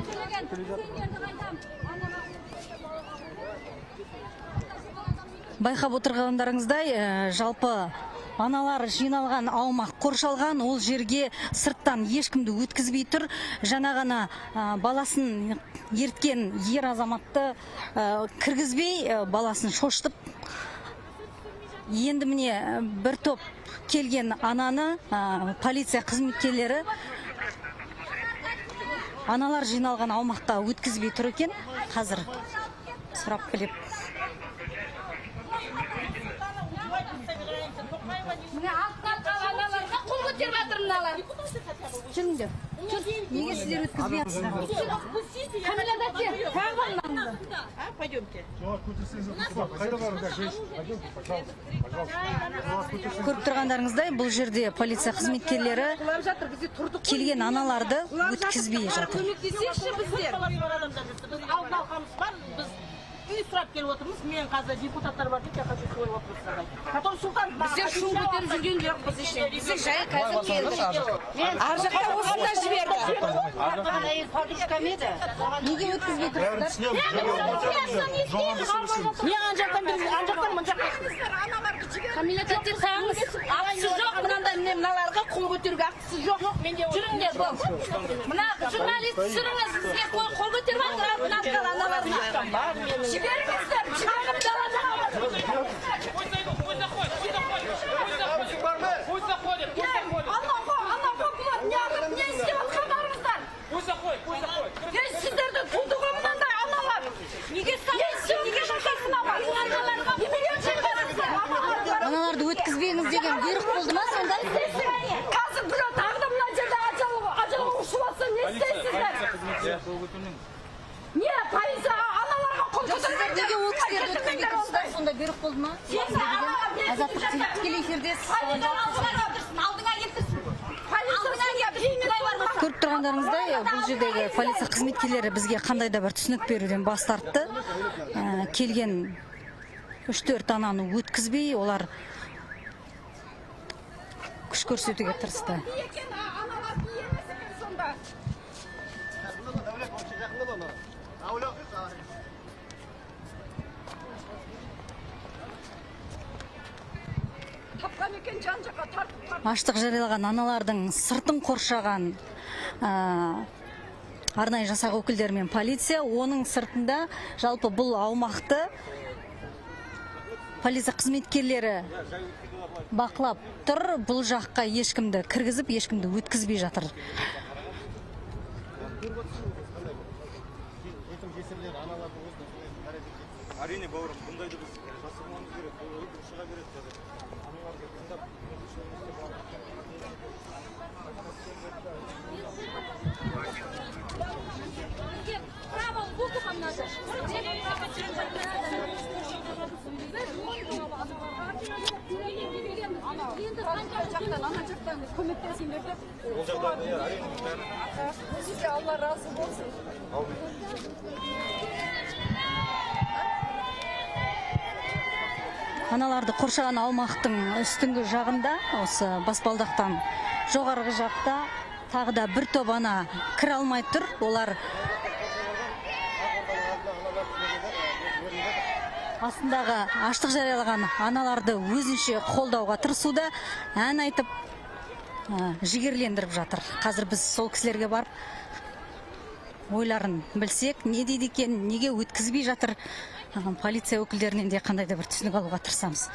Байқап отырғандарыңыздай, жалпы аналар жиналған аумақ қоршалған, ол жерге сырттан ешкімді өткізбей тұр. Жаңа ғана баласын ерткен ер азаматты кіргізбей, баласын шошытып. Енді міне бір топ келген ананы полиция қызметкерлері аналар жиналған аумаққа өткізбей тұр екен. Қазір сұрап біліп. Міне алтын аналарға қол көтеріп жатыр мыналар. Жүріңдер. Неге сіздер өткізбей жатсыздар? Көріп тұрғандарыңыздай, бұл жерде полиция қызметкерлері келген аналарды өткізбей жатыр. Үй сұрап келіп отырмыз, мен қазір депутаттар бар деп, я хочу свой вопрос задать. Потом Султан, біздер шум көтеріп жүрген жоқпыз ешкім. Біздер жай қазір келдік. Ар жақта осында жіберді. Неге өткізбей тұрсыздар? Мен ан жақтан мын жаққа. Кәмелеттер сағыңыз. Ақысы жоқ, мынандай мыналарға қол көтеруге ақысы жоқ. Жүріңдер бұл. Мына журналист жүріңіз, сізге қол көтеріп жатыр алтын аналарға. Жіберіңіздер, шығарып далада. Не істеп отқандарыңыздар? Сіздерді туды ғой мынандай аналар. Неге жасасын аналарға? Аналарды өткізбеңіз деген бұйрық болды ма сонда? Қазір біреу тағы да мына жерде ажалға ұшып жатса не істейсіздер? Не, полиция аналарға қол көтермеңдер. Неге ол кісілерді өткізбей тұрсыздар? Сонда бұйрық болды ма? Азаттық тікелей эфирде алдыңа келтірсін. көріп тұрғандарыңыздай, бұл жердегі полиция қызметкерлері бізге қандай да бір түсінік беруден бас тартты. Келген 3-4 ананы өткізбей, олар күш көрсетуге тырысты. Аштық жариялаған аналардың сыртын қоршаған арнайы жасақ өкілдері мен полиция, оның сыртында жалпы бұл аумақты полиция қызметкерлері бақылап тұр. Бұл жаққа ешкімді кіргізіп, ешкімді өткізбей жатыр. Әрине бауырым, бұндайды біз жасырмауымыз керек. Бұл шыға береді қазір. Аналарды тыңдап, Allah razı olsun. Аналарды қоршаған аумақтың үстіңгі жағында, осы баспалдақтан жоғарғы жақта тағы да бір топ ана кіре алмай тұр. Олар астындағы аштық жариялаған аналарды өзінше қолдауға тырысуда, ән айтып жігерлендіріп жатыр. Қазір біз сол кісілерге барып ойларын білсек, не дейді екен, неге өткізбей жатыр, полиция өкілдерінен де қандай да бір түсінік алуға тырысамыз.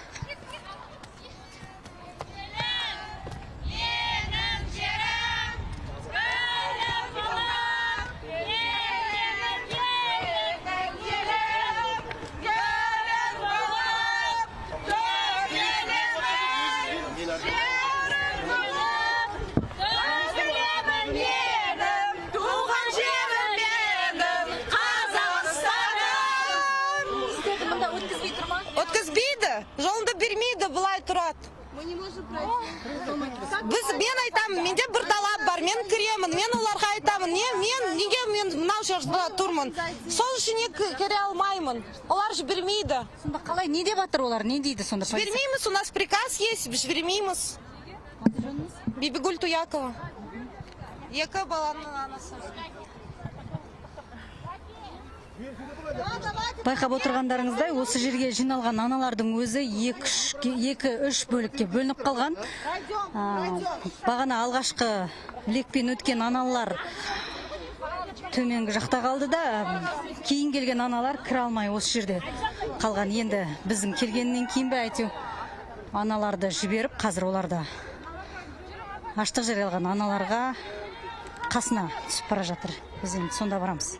Жолында бермейді, бұлай тұрады. Мен айтамын, менде бір талап бар, мен кіремін, мен оларға айтамын, неге мен мынау жерде тұрмын? Сол үшін кіре алмаймын. Олар жібермейді. Сонда қалай, не деп жатыр олар, не дейді сонда? Жібермейміз, у нас приказ есть, жібермейміз. Бибигуль Туякова. Екі баланың анасы. Байқап отырғандарыңыздай, осы жерге жиналған аналардың өзі 2-3 бөлікке бөлініп қалған. Бағана алғашқы лекпен өткен аналар төменгі жақта қалды да, кейін келген аналар кіре алмай осы жерде қалған. Енді біздің келгеннен кейін бе әйтеу аналарды жіберіп, қазір оларды аштық жариялаған аналарға қасына түсіп бара жатыр. Біз енді сонда барамыз.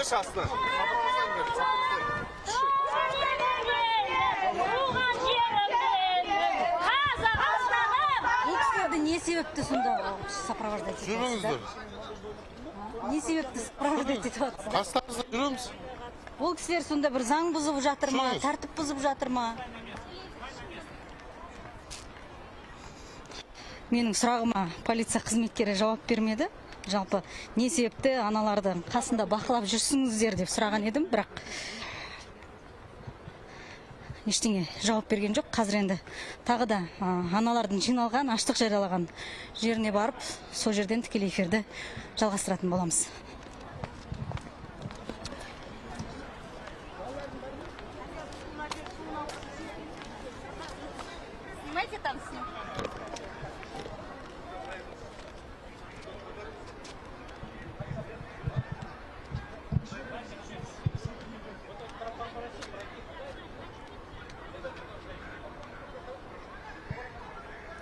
Шасына. Бұл кісілерді не себепті сонда сопровождать етесіз? Жүріңіздер. Не себепті сопровождать етіп жатсыз? Қастарыңызда жүреміз. Бұл кісілер сонда бір заң бұзып жатыр ма, тәртіп бұзып жатыр ма? Менің сұрағыма полиция қызметкері жауап бермеді. Жалпы не себепті аналарды қасында бақылап жүрсіңіздер деп сұраған едім, бірақ ештеңе жауап берген жоқ. Қазір енді тағы да аналардың жиналған, аштық жариялаған жеріне барып, сол жерден тікелей эфирді жалғастыратын боламыз.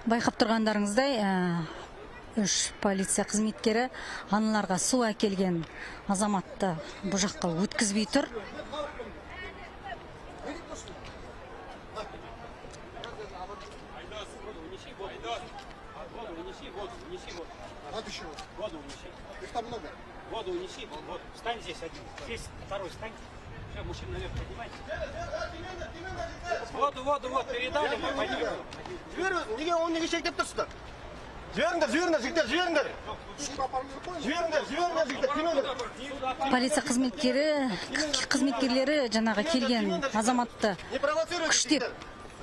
Байқап тұрғандарыңыздай, 3 полиция қызметкері аналарға су әкелген азаматты бұл жаққа өткізбей тұр. Воду унеси, вот, встань здесь один, здесь второй встань. Все, мужчина наверх поднимайте. Вот, передали, мы пойдем. Неге оны неге шектеп тұрсыздар? Жіберіңдер, жігіттер, жіберіңдер. Жіберіңдер, жігіттер, Полиция қызметкерлері жаңағы келген азаматты күштеп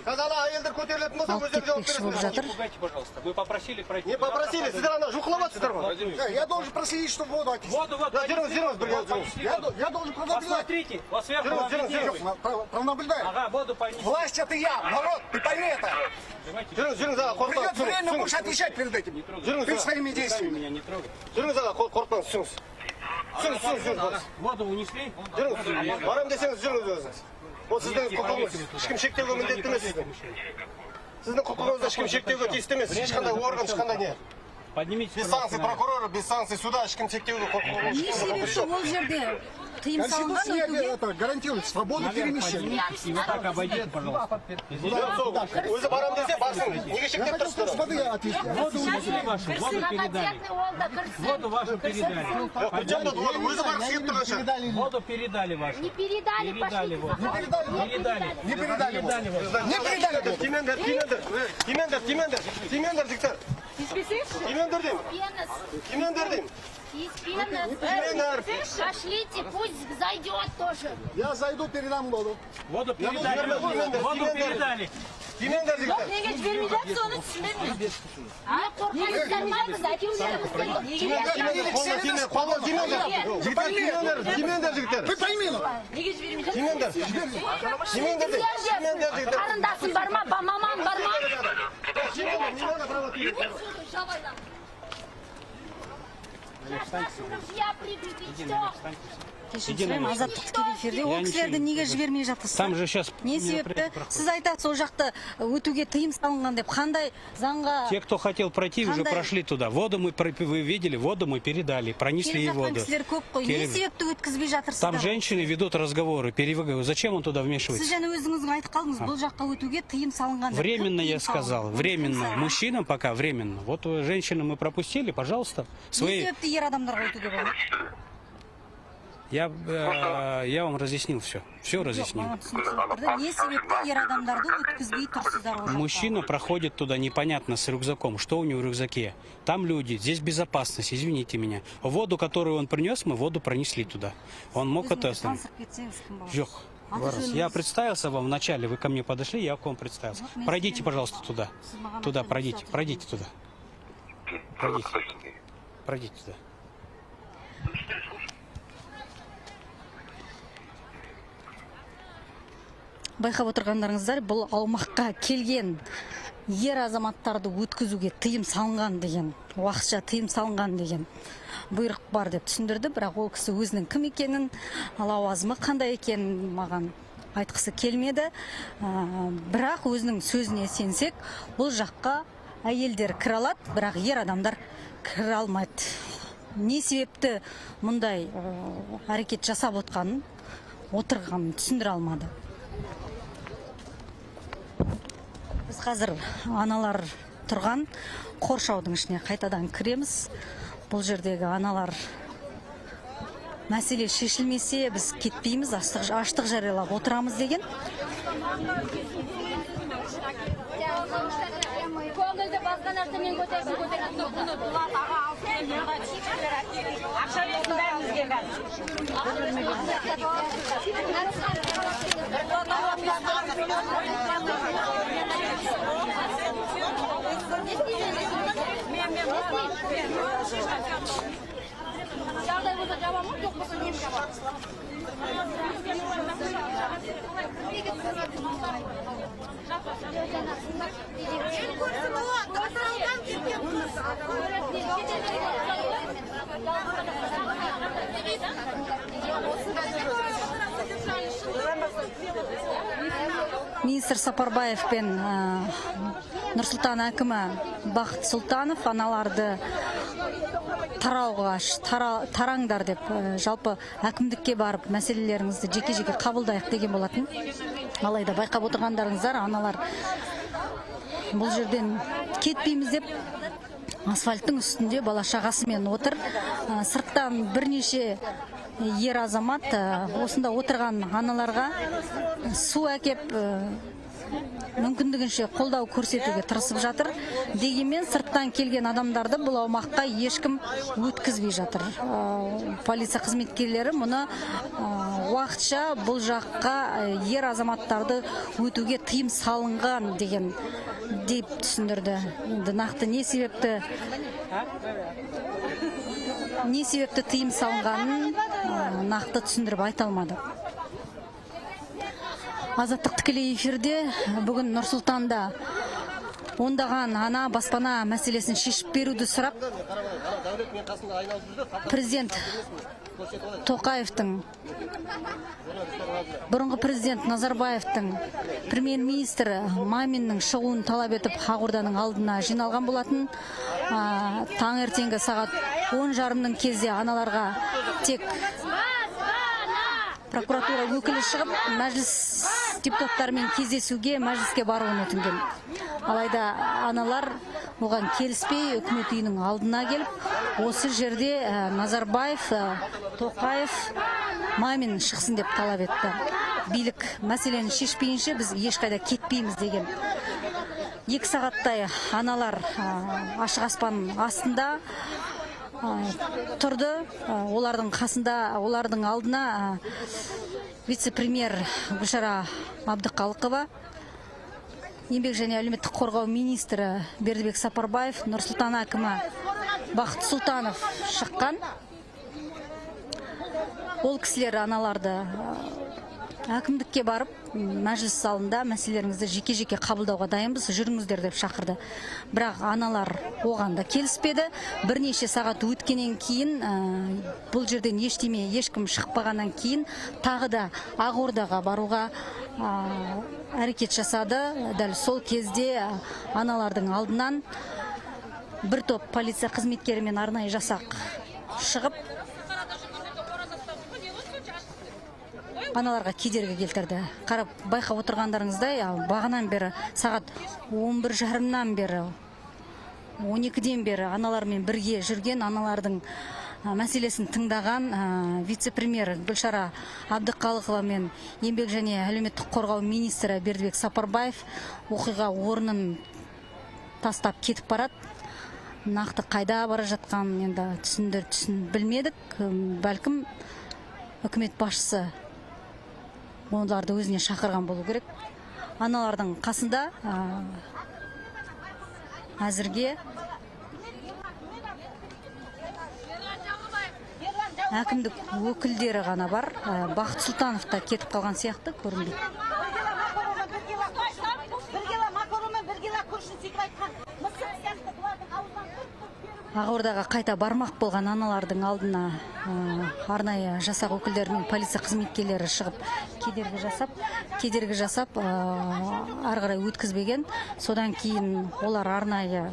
алып кетпекші болып жатыр. Вы попросили пройти. Не попросили, сіздер ана жұқылаватсыздар ма? Я должен проследить, чтобы воду отвести. Я должен пронаблюдать. Посмотрите, вот сверху. Пронаблюдай. Ага, воду поймите. Власть это я, народ, ты пойми это. Придет время, будешь отвечать перед этим. Перед своими действиями. Меня не трогай. Жүріңіз аға, қорықпаңыз, түсіңіз. Воду унесли? Жүріңіз. Барам десеңіз жүріңіз өзіңіз. Ол сіздің құқығыңыз. Ешкім шектеуге міндетті емес сіздің. Сіздің құқығыңызды ешкім шектеуге тиісті емес. Ешқандай орган, ешқандай не. Поднимите. Без санкций прокурора, без санкций суда ешкім шектеуге құқығы. Не себепті ол жерде тыйым салынған өтуге? Гарантирует свободу перемещения. И вот так обойдите, пожалуйста. Өзі барам десе барсын. Неге шектеп тұрсыздар? Воду Воду унесли вашу, воду передали. Воду вашу передали. Причем тут воду? Өзі барып шегіп тұрғанша. Воду передали вашу. Не передали, Передали воду. передали. Не передали воду. Не передали. Тимендер, жігіттер. Тимендер деймін. Тимендер деймін. Пошлите, пусть зайдет тоже. Я зайду, передам воду. Воду передали. Воду передали. Тимендер жігіттер. Неге жібермей жатсыз, оны түсінбедім. Не қорқамыз, танымаймыз, әкеулеріміз Тимендер жігіттер. Вы пойми, Неге жібермей жатсыз? Тимендер жігіттер. қарындасым бар ма, мамам бар ма? Я прибегу. Кешірім сұраймын, азаттық тікелей эфирде ол кісілерді неге жібермей жатырсыз? Там же сейчас Не себепті? Сіз айтасыз, ол жақты өтуге тыйым салынған деп. Қандай заңға... те, кто хотел пройти, уже прошли туда. Воду мы, вы видели, воду мы передали, пронесли Келіп жатқан воду. кісілер көп қой. Не себепті өткізбей жатырсыздар? Там женщины ведут разговоры, зачем он туда Сіз вмешивается? және өзіңіздің айтып қалдыңыз, бұл жаққа өтуге тыйым салынған деп. Временно я сказал, временно. Мужчинам пока временно. Вот женщину мы пропустили, пожалуйста. Не Свои... себепті ер адамдарға өтуге болады? Я вам разъяснил все. Все разъяснил. Маған түсінсіздерді. Не себепті ер адамдарды өткізбей тұрсыздар ол жаққа? Мужчина проходит туда непонятно с рюкзаком. Что у него в рюкзаке? Там люди, здесь безопасность, извините меня. Воду, которую он принес, мы воду пронесли туда. Он мог это остановить. Танысып кетсеңіз кім болады? Жоқ. Я представился вам вначале, вы ко мне подошли, я к вам представился. Пройдите, пожалуйста, туда. Туда пройдите, пройдите туда. Пройдите. Пройдите туда. Байқап отырғандарыңыздар, бұл аумаққа келген ер азаматтарды өткізуге тыйым салынған деген, уақытша тыйым салынған деген бұйрық бар деп түсіндірді, бірақ ол кісі өзінің кім екенін, лауазымы қандай екенін маған айтқысы келмеді. Бірақ өзінің сөзіне сенсек, бұл жаққа әйелдер кіре алады, бірақ ер адамдар кіре алмайды. Не себепті мұндай әрекет жасап отырғанын түсіндіре алмады. Біз қазір аналар тұрған қоршаудың ішіне қайтадан кіреміз. Бұл жердегі аналар мәселе шешілмесе, біз кетпейміз, аштық жариялап отырамыз деген. Көңілді басқа нәрсемен көтерсін. Ақша берсін бәрімізге Жағдай болса жабамын, жоқ болса нем жабамын. Министр Сапарбаев пен Нұрсұлтан әкімі Бақыт Сұлтанов аналарды тараңдар деп жалпы әкімдікке барып мәселелеріңізді жеке-жеке қабылдайық деген болатын. Алайда байқап отырғандарыңыздар, аналар бұл жерден кетпейміз деп асфальттың үстінде бала шағасымен отыр. Сырттан бірнеше ер азамат осында отырған аналарға су әкеп мүмкіндігінше қолдау көрсетуге тырысып жатыр. Дегенмен сырттан келген адамдарды бұл аумаққа ешкім өткізбей жатыр. Полиция қызметкерлері мұны уақытша бұл жаққа ер азаматтарды өтуге тыйым салынған деген деп түсіндірді. Нақты не себепті тыйым салынғанын нақты түсіндіріп айта алмады. Азаттық тікелей эфирде бүгін Нұрсұлтанда ондаған ана баспана мәселесін шешіп беруді сұрап, президент Тоқаевтың, бұрынғы президент Назарбаевтың, премьер-министрі Маминнің шығуын талап етіп Ақорданың алдына жиналған болатын. Таңертеңгі сағат 10:30 кезде аналарға тек прокуратура өкілі шығып, мәжіліс депутаттарымен кездесуге, мәжіліске баруын өтінген. Алайда аналар оған келіспей, үкімет үйінің алдына келіп, осы жерде Назарбаев, Тоқаев, Мамин шықсын деп талап етті. Билік мәселені шешпейінше біз ешқайда кетпейміз деген. 2 сағаттай аналар ашық аспан астында тұрды. Олардың қасында, олардың алдына вице-премьер Гүлшара Әбдіқалықова, еңбек және әлеуметтік қорғау министрі Бердібек Сапарбаев, Нұрсұлтан әкімі Бақыт Сұлтанов шыққан. Ол кісілер аналарды әкімдікке барып, мәжіліс залында мәселелеріңізді жеке-жеке қабылдауға дайынбыз, жүріңіздер деп шақырды. Бірақ аналар оған да келіспеді. Бірнеше сағат өткеннен кейін, бұл жерден ештеме, ешкім шықпағаннан кейін, тағы да Ақордаға баруға әрекет жасады. Дәл сол кезде аналардың алдынан бір топ полиция қызметкері мен арнайы жасақ шығып, аналарға кедергі келтірді. Қарап байқап отырғандарыңыздай, бағанан бері сағат 11:30-нан бері, 12-ден бері аналармен бірге жүрген, аналардың мәселесін тыңдаған вице-премьер Гүлшара Әбдіқалықова мен еңбек және әлеуметтік қорғау министрі Бердібек Сапарбаев оқиға орнын тастап кетіп барады. Нақты қайда бара жатқан енді түсін білмедік. Бәлкім үкімет басшысы оларды өзіне шақырған болу керек. Аналардың қасында әзірге әкімдік өкілдері ғана бар. Бақыт Сұлтанов та кетіп қалған сияқты көрінді. Ақордаға қайта бармақ болған аналардың алдына арнайы жасақ өкілдері мен полиция қызметкерлері шығып кедергі жасап ары қарай өткізбеген. Содан кейін олар арнайы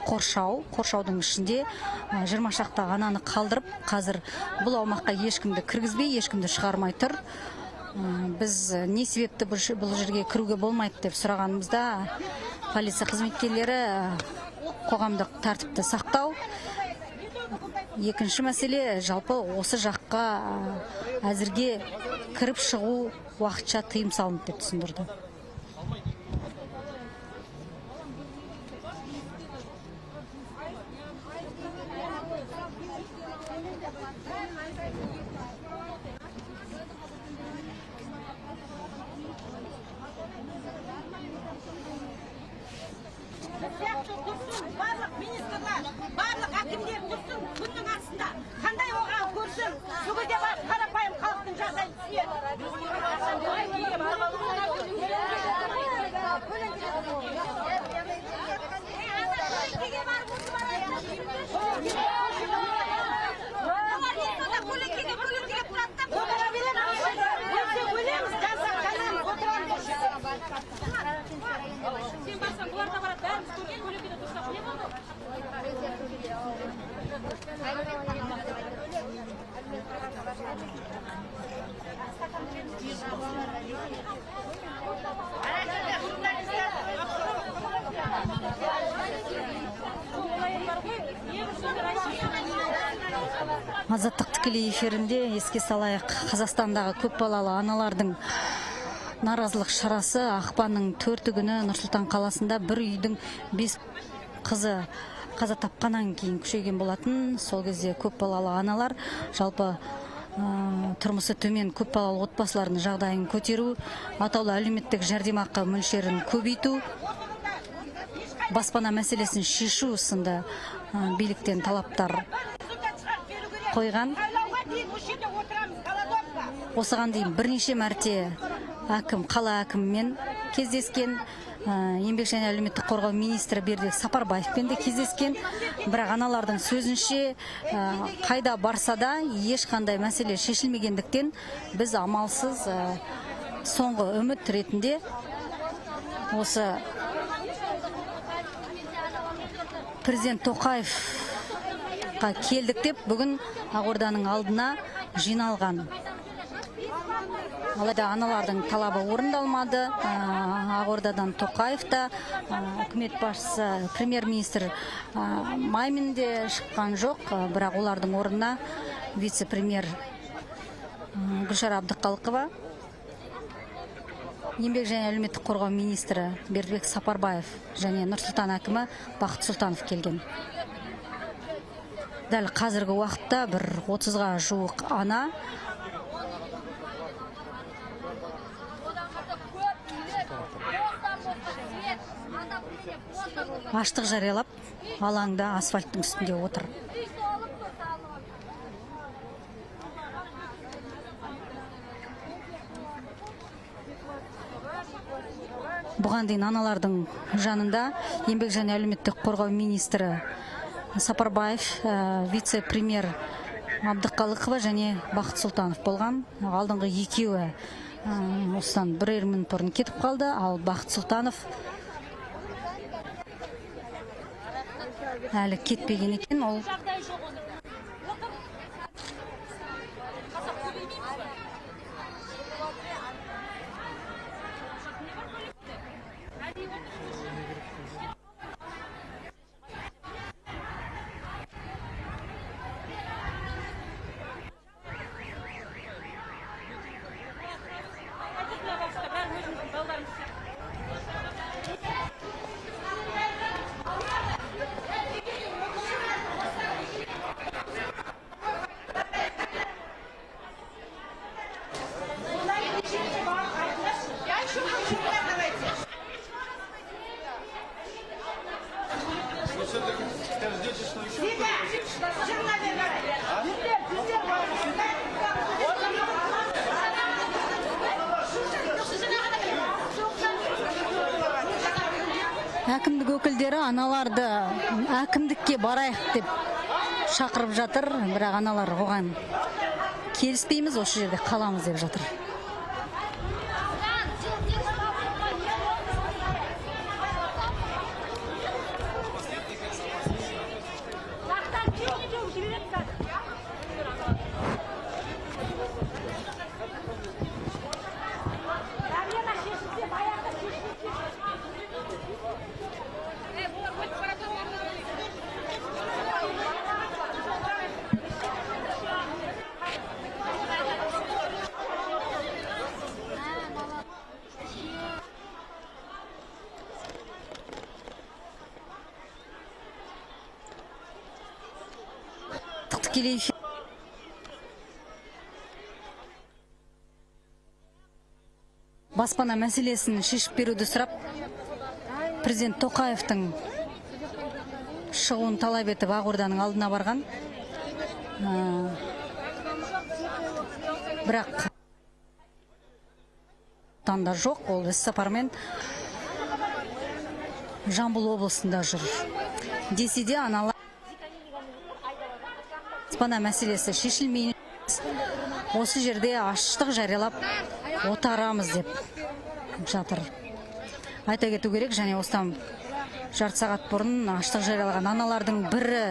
қоршаудың ішінде 20 шақты ананы қалдырып, қазір бұл аумаққа ешкімді кіргізбей, ешкімді шығармай тұр. Біз не себепті бұл жерге кіруге болмайды деп сұрағанымызда полиция қызметкерлері қоғамдық тәртіпті сақтау. Екінші мәселе, жалпы осы жаққа әзірге кіріп шығу уақытша тыйым салынды деп түсіндірді. Барлық министрлер, барлық әкімдер тұрсын күннің астында. Қандай оған көрсін, бүгінде бар қарапайым халықтың жағдайын Азаттық тікелей эфирінде еске салайық, Қазақстандағы көпбалалы аналардың наразылық шарасы ақпанның 4 күні Нұрсұлтан қаласында бір үйдің 5 қызы қаза тапқаннан кейін күшейген болатын. Сол кезде көпбалалы аналар жалпы тұрмысы төмен көпбалалы отбасылардың жағдайын көтеру, атаулы әлеуметтік жәрдемақы мөлшерін көбейту, баспана мәселесін шешу сынды биліктен талаптар қойған. Осыған дейін бірнеше мәрте қала әкімімен кездескен, еңбек және әлеуметтік қорғау министрі Бердібек Сапарбаевпен де кездескен. Бірақ аналардың сөзінше қайда барса да ешқандай мәселе шешілмегендіктен біз амалсыз соңғы үміт ретінде осы президент Тоқаевқа келдік деп бүгін Ақорданың алдына жиналған. Алайда аналардың талабы орындалмады. Ақордадан Тоқаев та, үкімет басшысы премьер-министр Мамин де шыққан жоқ. Бірақ олардың орнына вице-премьер Гүлшара Әбдіқалықова, еңбек және әлеуметтік қорғау министрі Бердібек Сапарбаев және Нұр-Сұлтан әкімі Бақыт Сұлтанов келген. Дәл қазіргі уақытта бір 30-ға жуық ана аштық жариялап алаңда асфальттың үстінде отыр. Бұған дейін аналардың жанында еңбек және әлеуметтік қорғау министрі Сапарбаев, вице-премьер Әбдіқалықова және Бақыт Сұлтанов болған. Алдыңғы екеуі осыдан бірер минут бұрын кетіп қалды, ал Бақыт Сұлтанов әлі кетпеген екен. Ол әкімдік өкілдері аналарды әкімдікке барайық деп шақырып жатыр, бірақ аналар оған келіспейміз, осы жерде қаламыз деп жатыр. Баспана мәселесін шешіп беруді сұрап, президент Тоқаевтың шығуын талап етіп Ақорданың алдына барған. Бірақ таңда жоқ, ол іс сапармен Жамбыл облысында жүр. Десе де аналар баспана мәселесі шешілмей, осы жерде аштық жариялап отырамыз деп жатыр. Айта кету керек, және осыдан жарты сағат бұрын аштық жариялаған аналардың бірі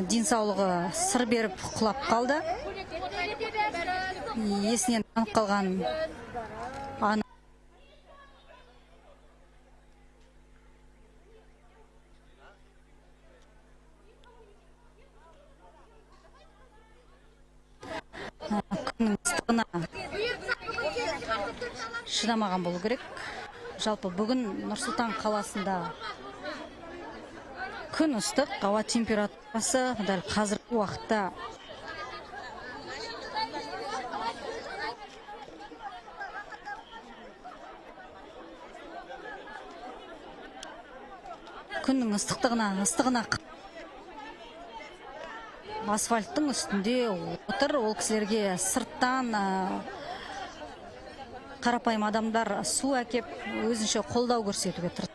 денсаулығы сыр беріп құлап қалды. Есінен танып қалған ана күннің ыстығына шыдамаған болу керек. Жалпы бүгін Нұр-Сұлтан қаласында күн ыстық, ауа температурасы дәл қазіргі уақытта күннің ыстығына асфальттың үстінде отыр. Ол кісілерге сырттан қарапайым адамдар су әкеп өзінше қолдау көрсетуге тырысып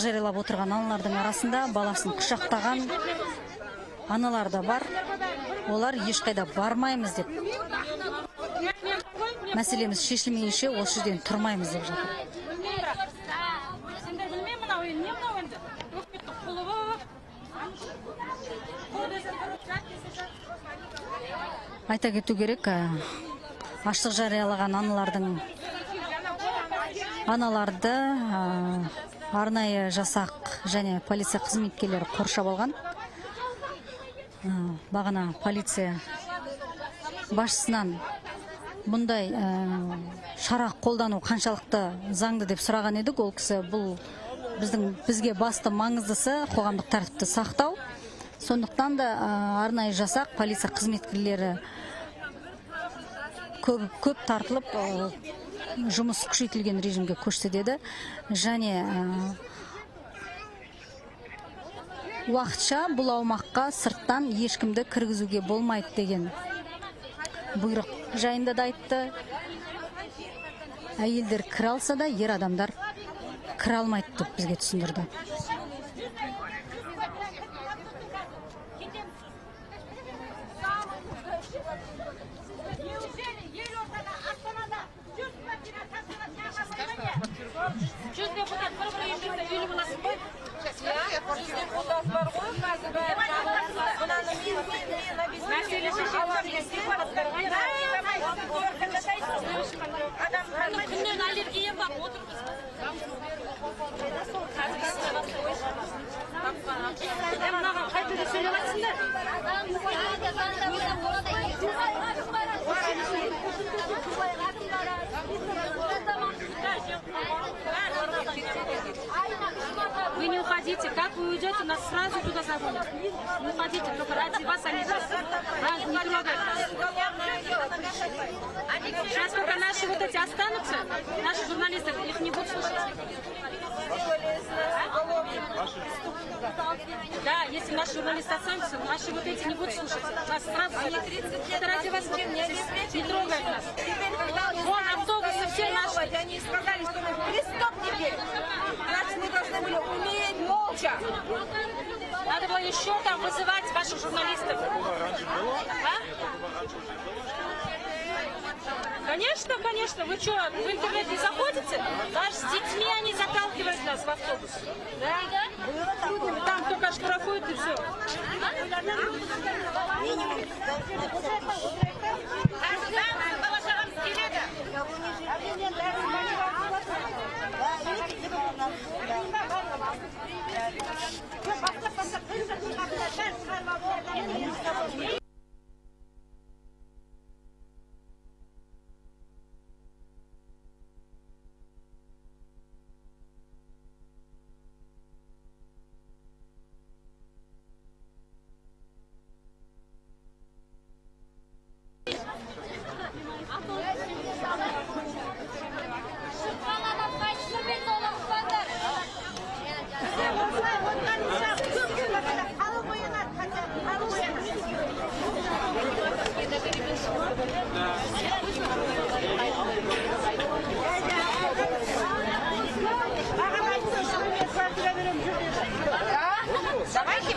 жариялап отырған аналардың арасында баласын құшақтаған аналар да бар. Олар ешқайда бармаймыз деп, мәселеміз шешілмейінше осы жерден тұрмаймыз деп жатыр. Айта кету керек, аштық жариялаған аналарды арнайы жасақ және полиция қызметкерлері қоршап алған. Бағана полиция басшысынан бұндай шара қолдану қаншалықты заңды деп сұраған едік. Ол кісі бұл бізге басты маңыздысы қоғамдық тәртіпті сақтау. Сондықтан да арнайы жасақ полиция қызметкерлері көп тартылып жұмыс күшейтілген режимге көшті деді. Және уақытша бұл аумаққа сырттан ешкімді кіргізуге болмайды деген бұйрық жайында да айтты. Әйелдер кіре алса да, ер адамдар кіре алмайды деп бізге түсіндірді. Күннен аллергия бар, мынаған қайтадан сөйлеп айтсыңдар. Вы не уходите. Как вы уйдете, нас сразу туда загонят. Не уходите, только ради вас они вас не трогают нас. Сейчас только наши вот эти останутся, наши журналисты, их не будут слушать. Да, если наши журналисты останутся, наши вот эти не будут слушать. Нас сразу это ради вас не трогают нас. Вон автобусы все наши. Они сказали, что мы преступники. Значит, мы должны были умереть молча. Надо было еще там вызывать ваших журналистов. Конечно, конечно. Вы что, в интернет не заходите? Даже с детьми они заталкивают нас в автобус. Да? Там только штрафуют и все. Давайте,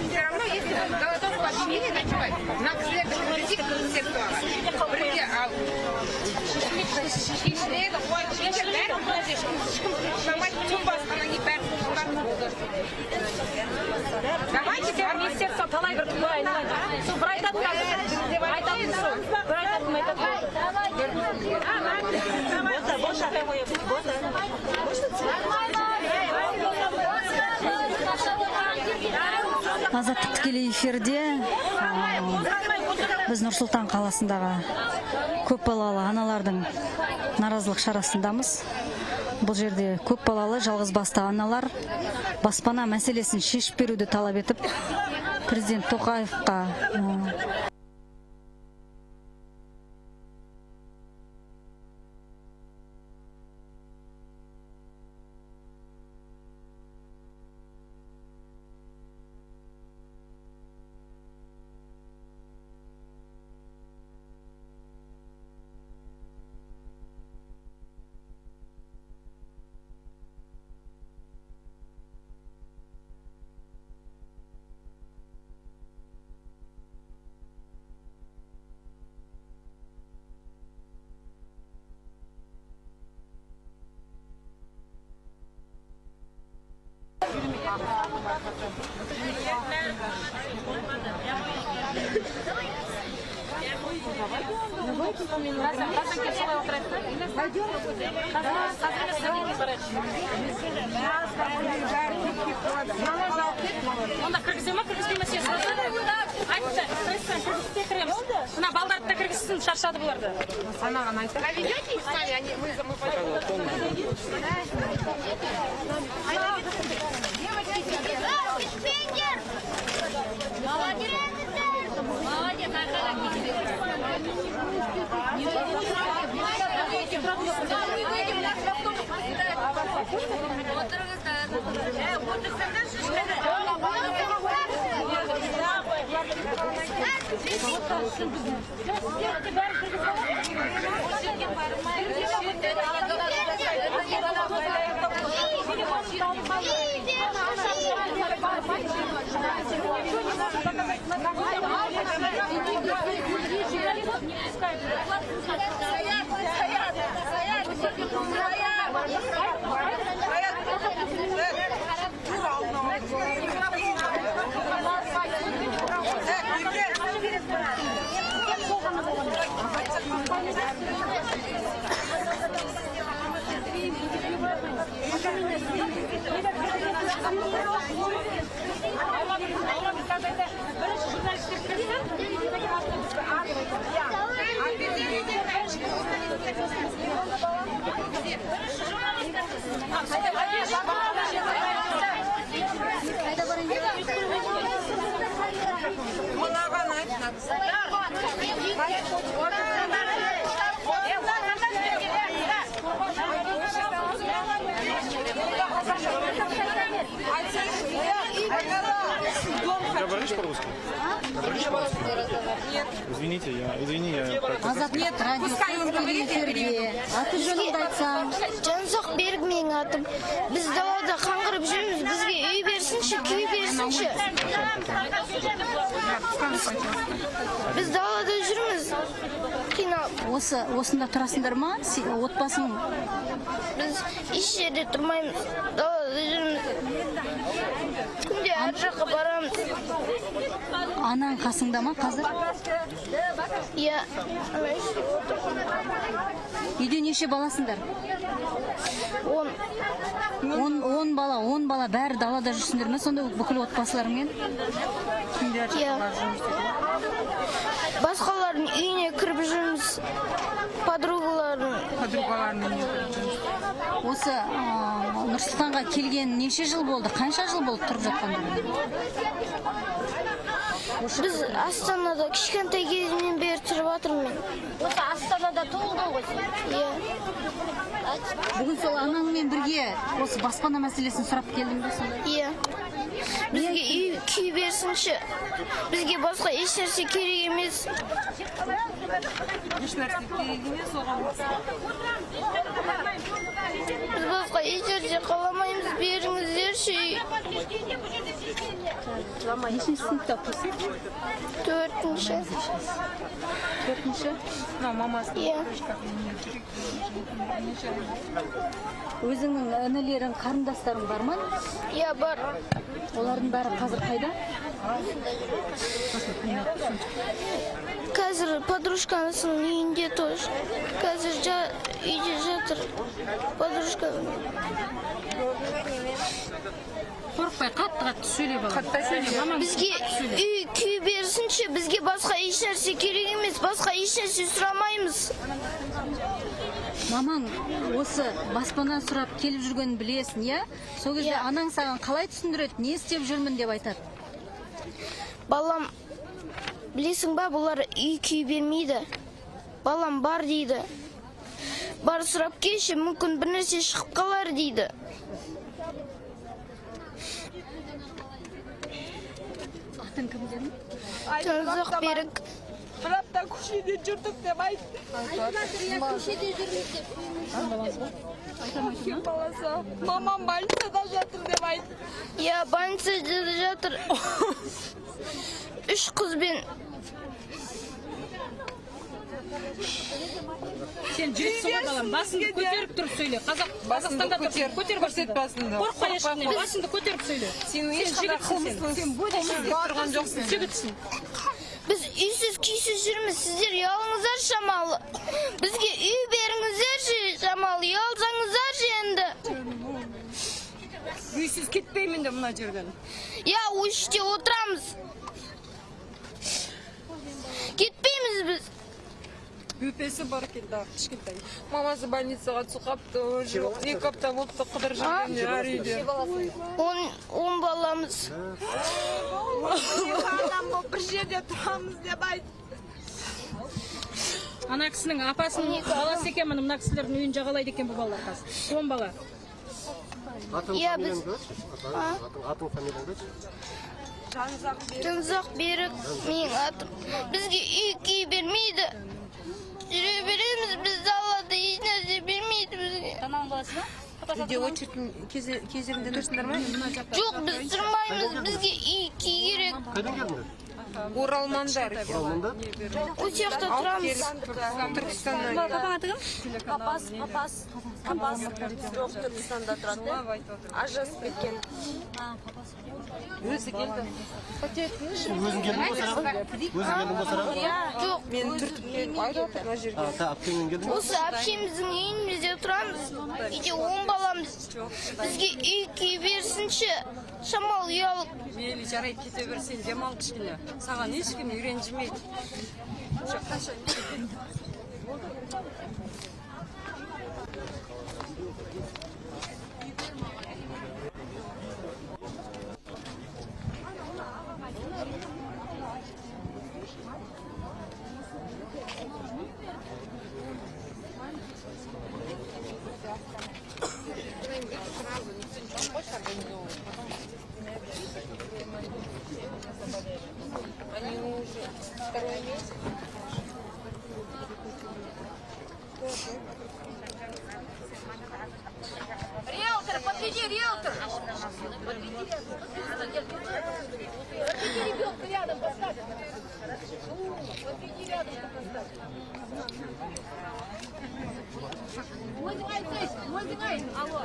все равно, если голодовку объявили, ночевать, нам следует прийти к концептуалу. Давайте министерство талай бір бір айтатын қазір айтатын сол бір айтатын Азаттық тікелей эфирде біз Нұр-Сұлтан қаласындағы көпбалалы аналардың наразылық шарасындамыз. Бұл жерде көпбалалы жалғызбасты аналар баспана мәселесін шешіп беруді талап етіп, президент Тоқаевқа Онда кіргізе ма, кіргізбеймесе сұрады. Айтты, кіргізбей кіреміз. Мына балдарды да кіргізсін, шаршады бұларды. Санаған айтты. А ведете их стали? Они мы Говоришь по-русски? Извините, я... Азат нет, радио эфирге. Аты жөніңді айтсаң. Жансақ Берік менің атым. Біз далада қаңғырып жүрміз. Бізге үй берсінші, күй берсінші. Біз далада жүрміз. Қиналып. Осында тұрасыңдар ма? Отбасың? Біз еш жерде тұрмаймыз. Далада жүрміз. Күнде әр жаққа барамыз. Анаң қасыңда ма қазір? Иә. Үйде неше баласыңдар? 10 бала бәрі далада жүрсіңдер ме? Сонда бүкіл отбасыларыңмен? Иә. Басқалардың үйіне кіріп жүрміз. Подругалардың. Осы Нұрсұлтанға келген неше жыл болды? Қанша жыл болды тұрып жатқандар? Біз Астанада кішкентай кезімнен бері тұрып жатырмын. Осы Астанада туылдың ғой? Иә. Бүгін сол анаңмен бірге осы баспана мәселесін сұрап келдің бе сонда? Иә. Бізге үй күй берсінші. Бізге басқа еш нәрсе керек емес. Еш нәрсе керек емес оған. Біз басқа еш жерде қаламаймыз, беріңіздерші. Нешінші сыныпта оқисың? 4-ші. 4-ші? Мамасы. Иә. Өзіңнің інілерің, қарындастарың бар ма? Иә, бар. Олардың бәрі қазір қайда? Қазір подружкасының үйінде тоже. Қазір үйде жатыр. Подружканың. Қорықпай, қатты сөйлей бала. Бізге үй күй берсінші, бізге басқа еш нәрсе керек емес, басқа еш нәрсе сұрамаймыз. Мамаң осы баспана сұрап келіп жүргенін білесің, иә? Сол кезде анаң саған қалай түсіндіреді, не істеп жүрмін деп айтады? Балам, білесің ба, бұлар үй күй бермейді. Балам бар дейді. Бар сұрап келші, мүмкін бір нәрсе шығып қалар дейді. Атын кім дедің? Жансақ Берік. Бір апта көшеде жүрдік деп айтты. Көшеде жүрміз деп. Кем баласы. Мамам больницада жатыр деп айтты. Иә, больницада жатыр. 3 қызбен. Сен жігітсің ғой балам, басыңды көтеріп тұрып сөйле. Қазақстанда тұрсың, көтер басыңды. Қорықпа ешкімнен, басыңды көтеріп сөйле. Сен ешқандай қылмысын тұрған жоқсың. Жігітсің. Біз үйсіз күйсіз жүрміз, сіздер ұялыңыздар шамалы. Бізге үй беріңіздерші шамалы, ұялсаңыздаршы енді. Үйсіз кетпеймін де мына жерден. Я үште отырамыз. Кетпейміз біз. Өпесі бар келді, кішкентай. Мамасы больницаға түсіп, 2 апта болыпты қыдыр жүргенде әр үйде. 10 баламыз. Bir жерде тұрамыз деп айт. Ана кісінің апасының баласы екен, мына кісілердің үйін жағалайды екен бұл балалар қазір. 10 бала. Я біз... Атын фамилияң Жанзақ берік менің атым. Бізге үй бермейді. Жүре береміз, біз далада еш нәрсе бермейді бізге. Ананың баласы ма? Үйде очередтің кезерінде тұрсыңдар ма? Жоқ, біз тұрмаймыз, бізге үй керек. Қайдан келдіңдер? Оралмандар. Оралманда? О сияқты тұрамыз. Түркістаннан. Папаң аты кім? Апас. Жоқ, Түркістанда тұрады. Ажырасып кеткен. Өзі келді. Өзің келдің бе Сараға? Өзің келдің бе Сараға? Жоқ, Мен түртіп келіп айда отыр мына жерге. Әпкеңмен келдің бе? осы әпкеміздің үйімізде тұрамыз. Үйде 10 баламыз. Бізге үй берсінші. Шамал ұялып. Мейлі жарайды кете берсен демал кішкене. Саған ешкім үйренжімейді. Они уже второй месяц. Риэлтор, подведи риэлтор. Подведи ребенка рядом поставь. Подведи рядом поставь. Вызывай здесь, вызывай. Алло.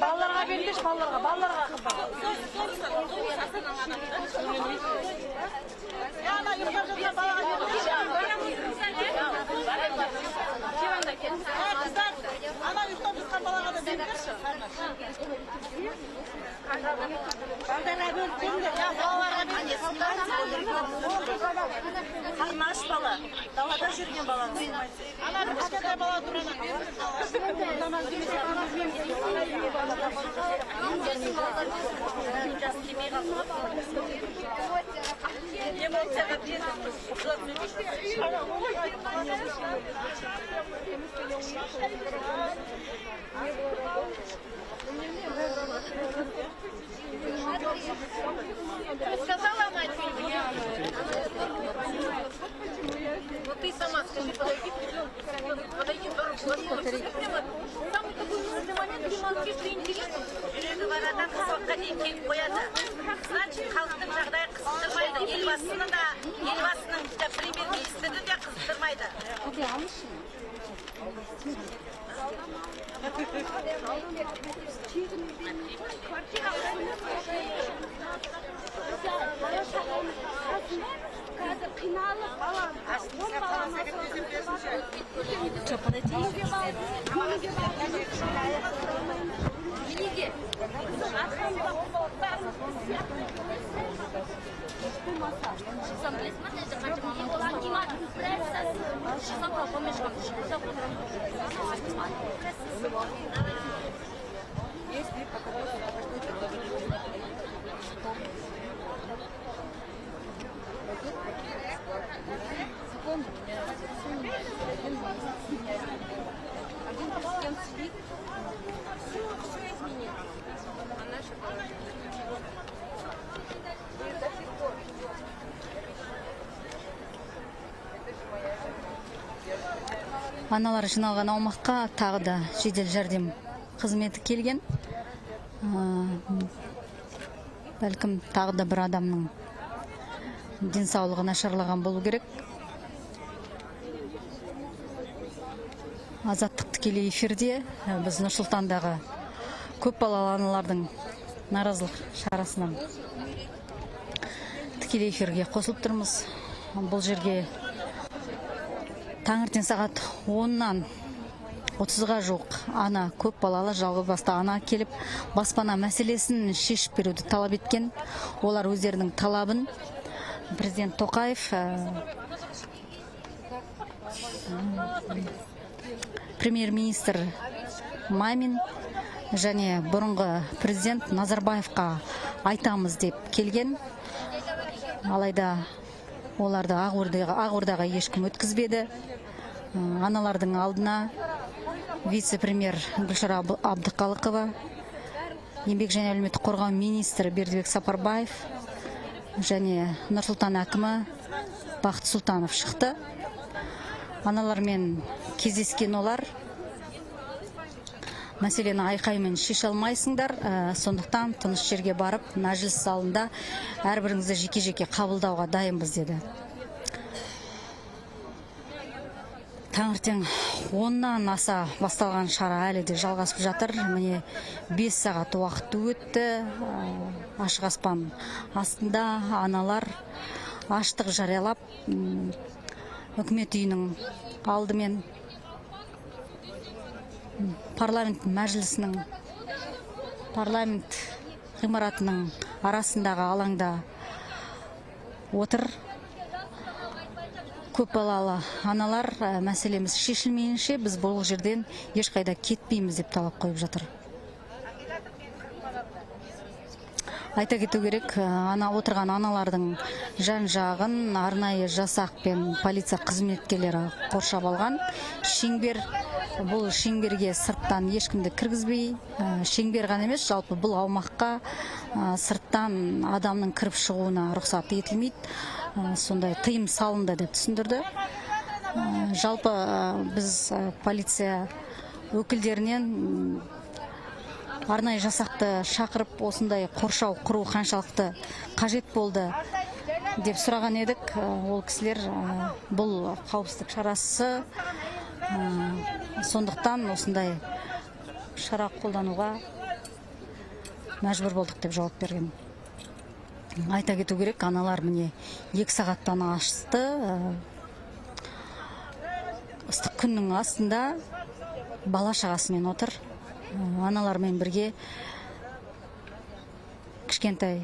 Балаларға беріңдерші, балаларға. Ана ұйықтап жатқан балаға да беріңдерші. Балаларға беріңдер, балаларға беріңдер. Қаймаш бала, далада жүрген бала. Ана кішкентай бала тұрады. Сказала мать. Ну ты сама скажи, подойди к дороге. Самый такой нужный момент, где молчишь, ты интересный. Жүрегі бар адам соққа дейін келіп қояды. Значит, халықтың жағдайы қызықтырмайды. Елбасының премьер-министрі де қызықтырмайды. Аналар жиналған аумаққа тағы да жедел жәрдем қызметі келген. Бәлкім тағы да бір адамның денсаулығы нашарлаған болу керек. Азаттық тікелей эфирде біз Нұр-Сұлтандағы көп балалы аналардың наразылық шарасынан тікелей эфирге қосылып тұрмыз. Бұл жерге таңертең сағат 10-нан 30-ға жуық ана, көп балалы жалғыз басты ана келіп, баспана мәселесін шешіп беруді талап еткен. Олар өздерінің талабын президент Тоқаев, премьер-министр Мамин және бұрынғы президент Назарбаевқа айтамыз деп келген. Алайда оларды Ақордаға ешкім өткізбеді. Аналардың алдына вице-премьер Гүлшара Абдықалықова, еңбек және әлеуметтік қорғау министрі Бердібек Сапарбаев және Нұр-Сұлтан әкімі Бақыт Сұлтанов шықты. Аналармен кездескен олар мәселені айқаймен шеше алмайсыңдар, сондықтан тыныш жерге барып, мәжіліс залында әрбіріңізді жеке-жеке қабылдауға дайынбыз деді. Таңертең 10-нан аса басталған шара әлі де жалғасып жатыр. Міне 5 сағат уақыт өтті. Ашық аспан астында аналар аштық жариялап, үкімет үйінің алдымен парламент мәжілісінің, парламент ғимаратының арасындағы алаңда отыр. Көп балалы аналар мәселеміз шешілмейінше біз бұл жерден ешқайда кетпейміз деп талап қойып жатыр. Айта кету керек, отырған аналардың жан-жағын арнайы жасақ пен полиция қызметкерлері қоршап алған. Шеңбер, бұл шеңберге сырттан ешкімді кіргізбей, шеңбер ғана емес, жалпы бұл аумаққа сырттан адамның кіріп шығуына рұқсат етілмейді. Сондай тыйым салынды деп түсіндірді. Жалпы біз полиция өкілдерінен арнайы жасақты шақырып, осындай қоршау құру қаншалықты қажет болды деп сұраған едік. Ол кісілер бұл қауіпсіздік шарасы, сондықтан осындай шара қолдануға мәжбүр болдық деп жауап берген. Айта кету керек, аналар міне 2 сағаттан ашты. Ыстық күннің астында бала шағасымен отыр. Аналармен бірге кішкентай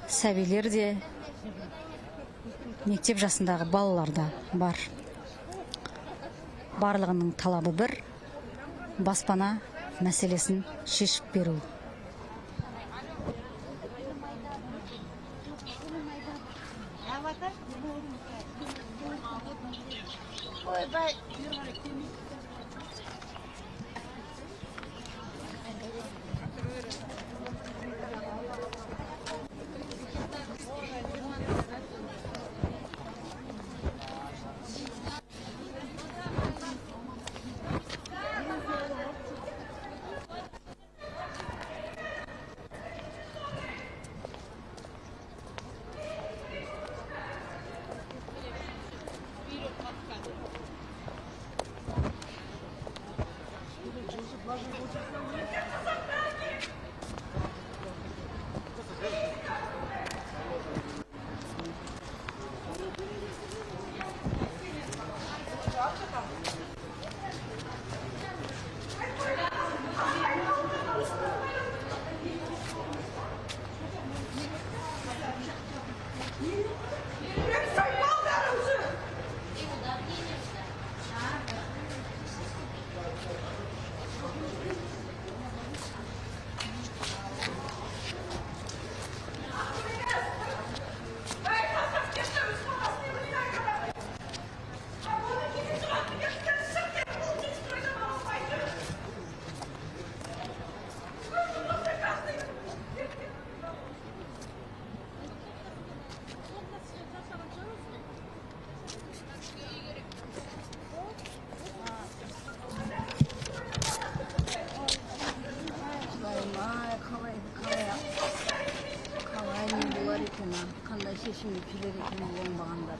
сәбилер де, мектеп жасындағы балалар да бар. Барлығының талабы бір, баспана мәселесін шешіп беру. Қандай шешімді келер екен оңбағандар.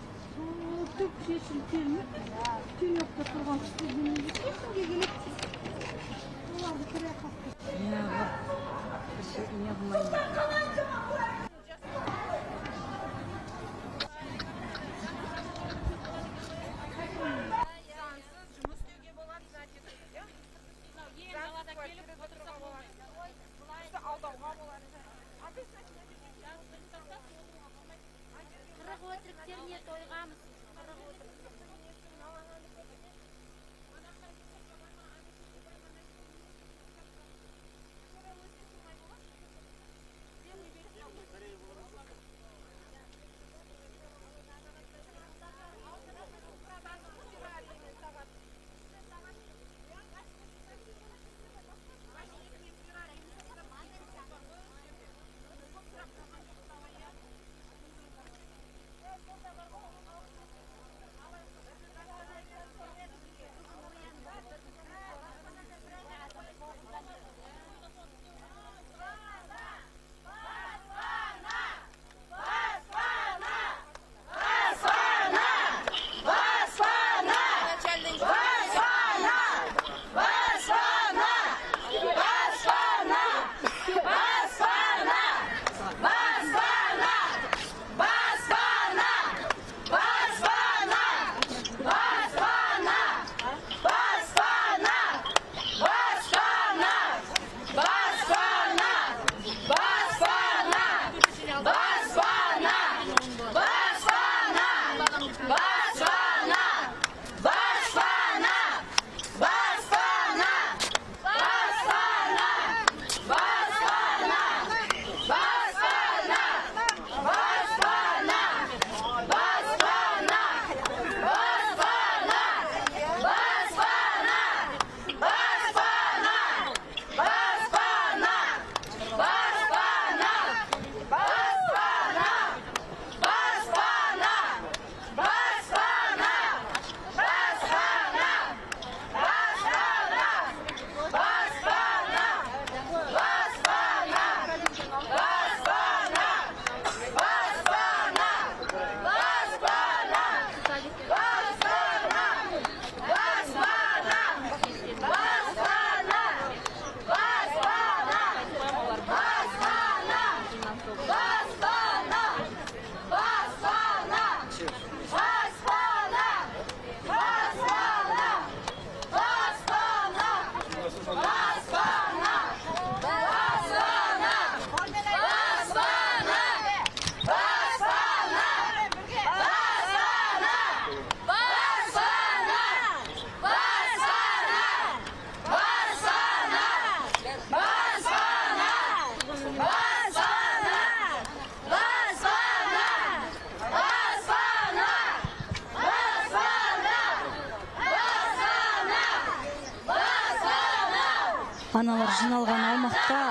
Аналар жиналған аумаққа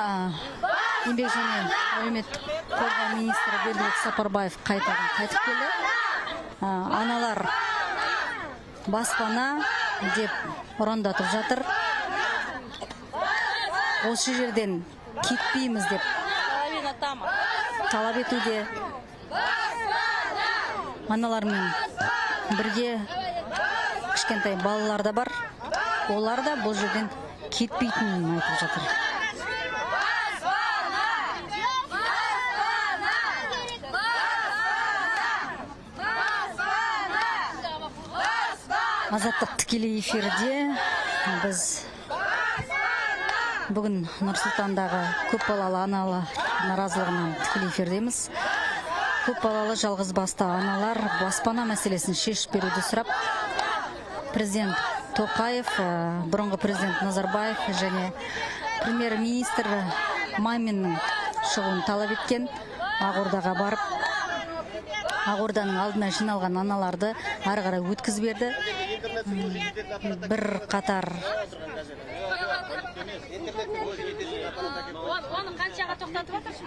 еңбек және әлеуметтік қорғау министрі Бердібек Сапарбаев қайтып келді. Аналар баспана деп ұрандатып жатыр. Осы жерден кетпейміз деп талап етуде. Аналармен бірге кішкентай балалар да бар. Олар да бұл жерден кетпейтінін айтып жатыр. Азаттық тікелей эфирде біз бүгін Нұр-Сұлтандағы көпбалалы аналар наразылығынан тікелей эфирдеміз. көп балалы жалғыз басты аналар баспана мәселесін шешіп беруді сұрап, президент Тоқаев, бұрынғы президент Назарбаев және премьер-министр Маминнің шығуын талап еткен. Ақордаға барып, Ақорданың алдына жиналған аналарды ары қарай өткізіп берді. Bir қатар Оны қаншаға тоқтатып отырсың?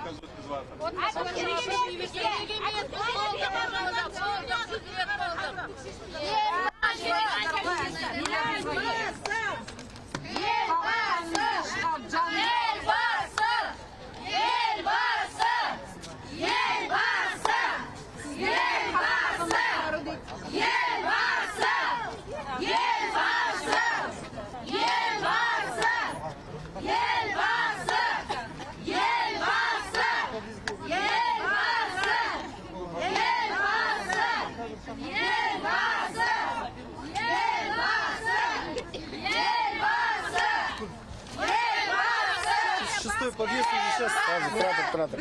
Шестой подъезд сейчас. Тұратыр.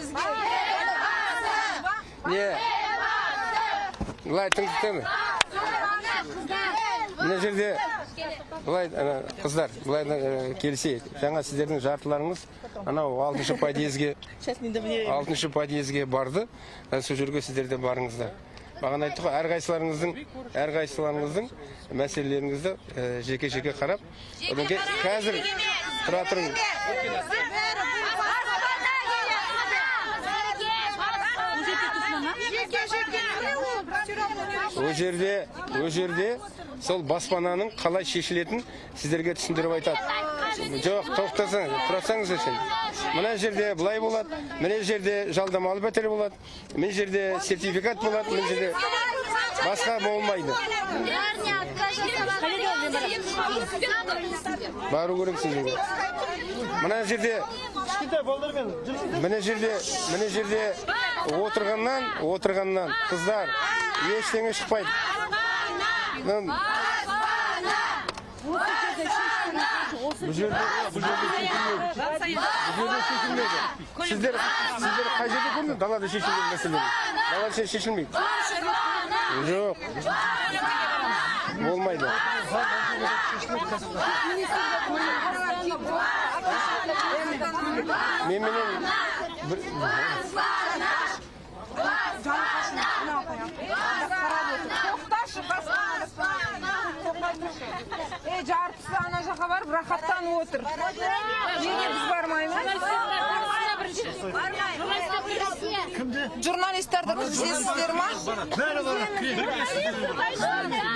Не. Былай тыңдатыңыз. Мына жерде былай қыздар, былай келісейік. Жаңа сіздердің жартыларыңыз анау 6-шы подъезге барды. Сол жерге сіздер де барыңыздар. Маған айтты ғой, әрқайсыларыңыздың мәселелеріңізді жеке-жеке қарап, қазір тұра тұрыңыз. О жерде сол баспананың қалай шешілетін сіздерге түсіндіріп айтады. Жоқ, тоқтасаңыз, тұрасаңыз үшін. Мына жерде былай болады, мына жерде жалдамалы пәтер болады, мына жерде сертификат болады, мына жерде басқа болмайды. Бару керек сіздерге. Мына жерде отырғаннан қыздар ештеңе шықпайды. Бұл жерде шешілмейді. Сіздер қай жерде көрдіңіз? Далада шешілген мәселені. Далада шешілмейді. Жоқ. Болмайды. Жартысы ана жаққа барып рахаттанып отыр. Неге біз бармаймыз? Журналистерді кіргізесіздер ма?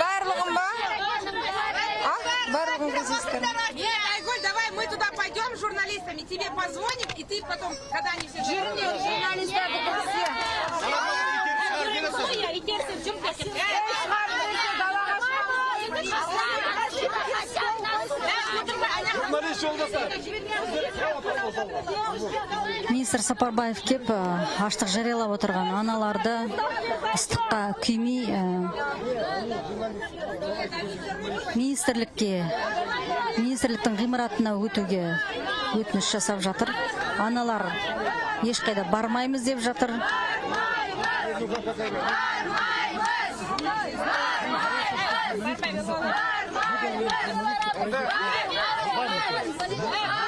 Барлығын ба? Барлығын кіргізесіздер. Айгуль, давай мы туда пойдем с журналистами, тебе позвоним, и ты потом, когда они все... Журналистерді кіргізсе. Министр Сапарбаев кеп аштық жариялап отырған аналарды ыстыққа күймей министрліктің ғимаратына өтуге өтініш жасап жатыр. Аналар ешқайда бармаймыз деп жатыр.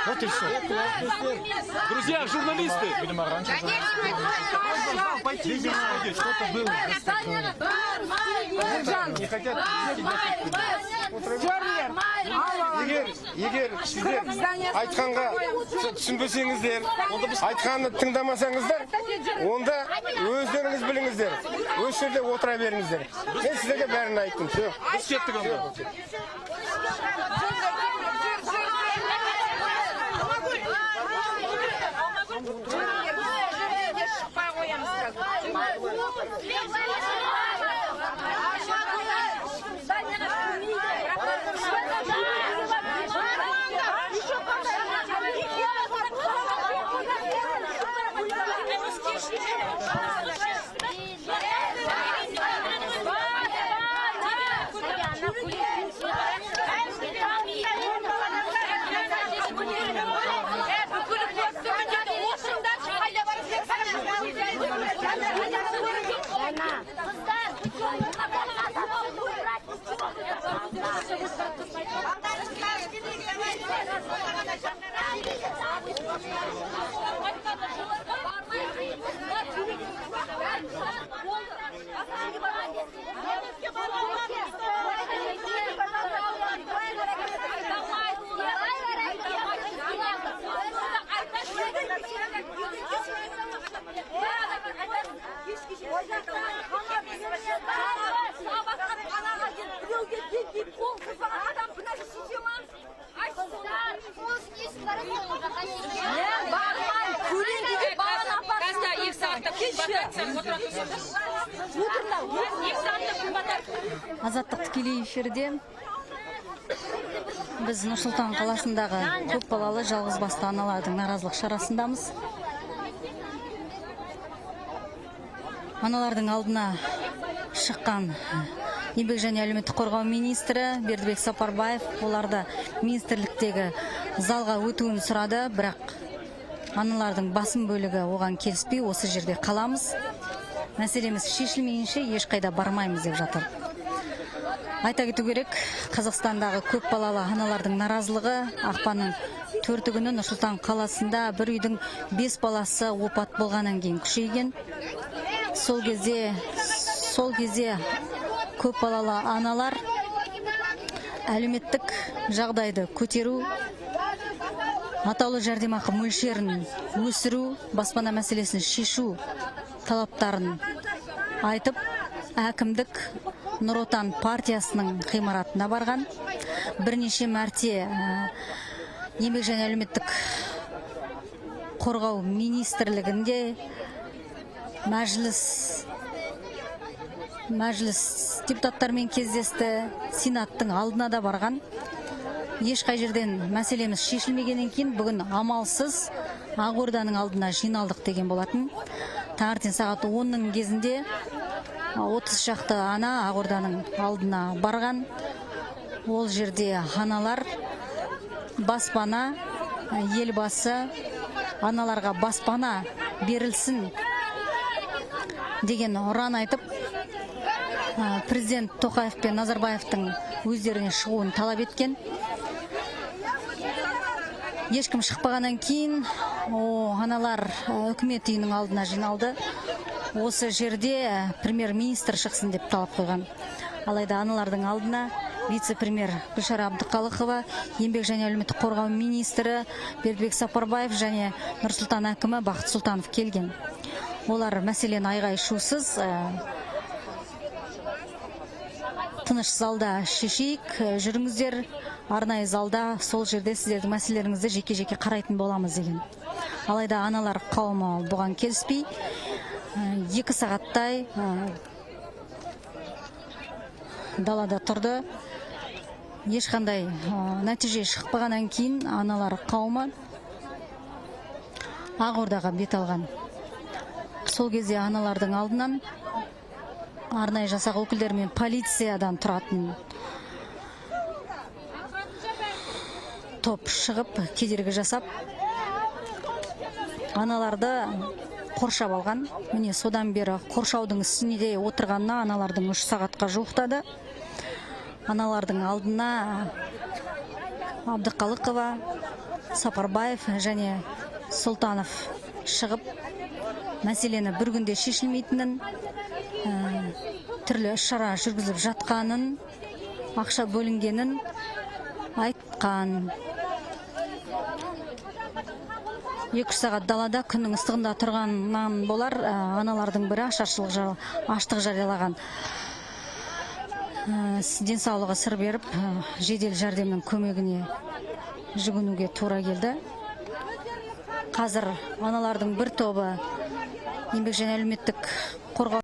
Вот и все. Друзья, журналисты! Что-то было. Не хотят. Егер сіздер айтқанға түсінбесеңіздер, айтқанды тыңдамасаңыздар, онда өздеріңіз біліңіздер. Өз жерде отыра беріңіздер. Мен сіздерге бәрін айттым. Біз кеттік онда. Осында қайда барып Азаттық тікелей эфирде біз Нұр-Сұлтан қаласындағы көп балалы жалғыз басты аналардың наразылық шарасындамыз. Аналардың алдына шыққан Еңбек және әлеуметтік қорғау министрі Бердібек Сапарбаев оларды министрліктегі залға өтуін сұрады, бірақ аналардың басым бөлігі оған келіспей, осы жерде қаламыз. Мәселеміз шешілмейінше ешқайда бармаймыз деп жатыр. Айта кету керек, Қазақстандағы көп балалы аналардың наразылығы ақпанның 4 күні Нұр-Сұлтан қаласында бір үйдің 5 баласы опат болғаннан кейін күшейген. Сол кезде көп балалы аналар әлеуметтік жағдайды көтеру, атаулы жәрдемақы мөлшерін өсіру, баспана мәселесін шешу талаптарын айтып, әкімдік Нұр Отан партиясының ғимаратына барған. Бірнеше мәрте Еңбек және әлеуметтік қорғау министрлігінде мәжіліс депутаттармен кездесті, сенаттың алдына да барған. Ешқай жерден мәселеміз шешілмегеннен кейін бүгін амалсыз Ақорданың алдына жиналдық деген болатын. Таңертең сағат 10-ның кезінде 30 шақты ана Ақорданың алдына барған. Ол жерде аналар баспана, елбасы аналарға баспана берілсін деген ұран айтып, президент Тоқаев пен Назарбаевтың өздеріне шығуын талап еткен. Ешкім шықпағаннан кейін аналар үкімет үйінің алдына жиналды. Осы жерде премьер-министр шықсын деп талап қойған. Алайда аналардың алдына вице-премьер Гүлшара Әбдіқалықова, Еңбек және әлеуметтік қорғау министрі Бердібек Сапарбаев және Нұр-Сұлтан әкімі Бақыт Сұлтанов келген. Олар мәселені айғай-шусыз тыныш залда шешейік, жүріңіздер, арнайы залда сол жерде сіздердің мәселелеріңізді жеке-жеке қарайтын боламыз деген. Алайда аналар қауымы бұған келіспей, 2 сағаттай далада тұрды. Ешқандай нәтиже шықпағаннан кейін аналар қауымы Ақордаға бет алған. Сол кезде аналардың алдынан арнайы жасақ өкілдері мен полициядан тұратын топ шығып, кедергі жасап, аналарды қоршап алған. Міне содан бері қоршаудың үстінде отырғанына аналардың 3 сағатқа жуықтады. Аналардың алдына Әбдіқалықова, Сапарбаев және Сұлтанов шығып, мәселені бір күнде шешілмейтінін, түрлі іс-шара жүргізіліп жатқанын, ақша бөлінгенін айтқан. 2 сағат далада күннің ыстығында тұрғаннан болар, аналардың бірі аштық жариялаған. Денсаулығы сыр беріп, жедел жәрдемнің көмегіне жүгінуге тура келді. Қазір аналардың бір тобы Еңбек және әлеуметтік қорғау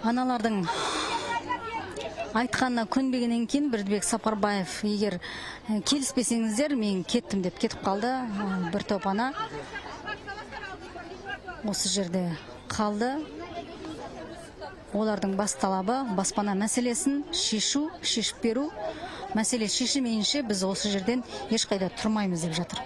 Аналардың айтқанына көнбегеннен кейін Бердібек Сапарбаев егер келіспесеңіздер мен кеттім деп кетіп қалды. Бір топ ана осы жерде қалды. Олардың бас талабы баспана мәселесін шешіп беру. Мәселе шешілмейінше біз осы жерден ешқайда тұрмаймыз деп жатыр.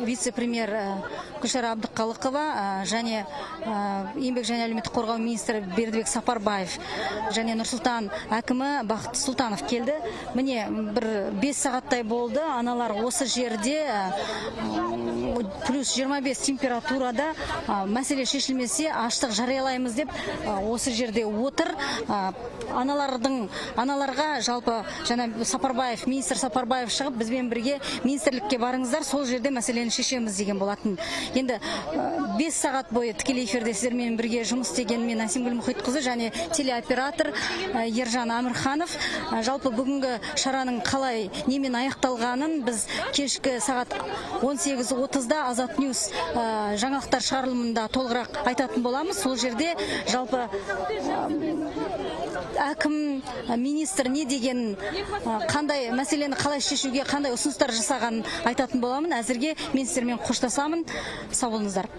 вице-премьер Гүлшара Абдықалықова және еңбек және әлеуметтік қорғау министрі Бердібек Сапарбаев және Нұрсұлтан әкімі Бақыт Сұлтанов келді. Міне бір 5 сағаттай болды. Аналар осы жерде плюс 25 температурада мәселе шешілмесе аштық жариялаймыз деп осы жерде отыр. Аналарға жалпы жаңа Сапарбаев, министр Сапарбаев шығып бізбен бірге министрлікке барыңыздар, сол жерде мәселені шешеміз деген болатын. Енді 5 сағат бойы тікелей эфирде сіздермен бірге жұмыс істеген мен Әсемгүл Мұхитқызы және телеоператор Ержан Амирханов. Жалпы бүгінгі шараның қалай немен аяқталғанын біз кешкі сағат 18:30-да Азат Ньюс жаңалықтар шығарылымында толығырақ айтатын боламыз. Сол жерде жалпы әкім, министр не деген, қандай мәселені қалай шешуге, қандай ұсыныстар жасағанын айтатын боламын. Әзірге мен сіздермен қоштасамын. Сау болыңыздар.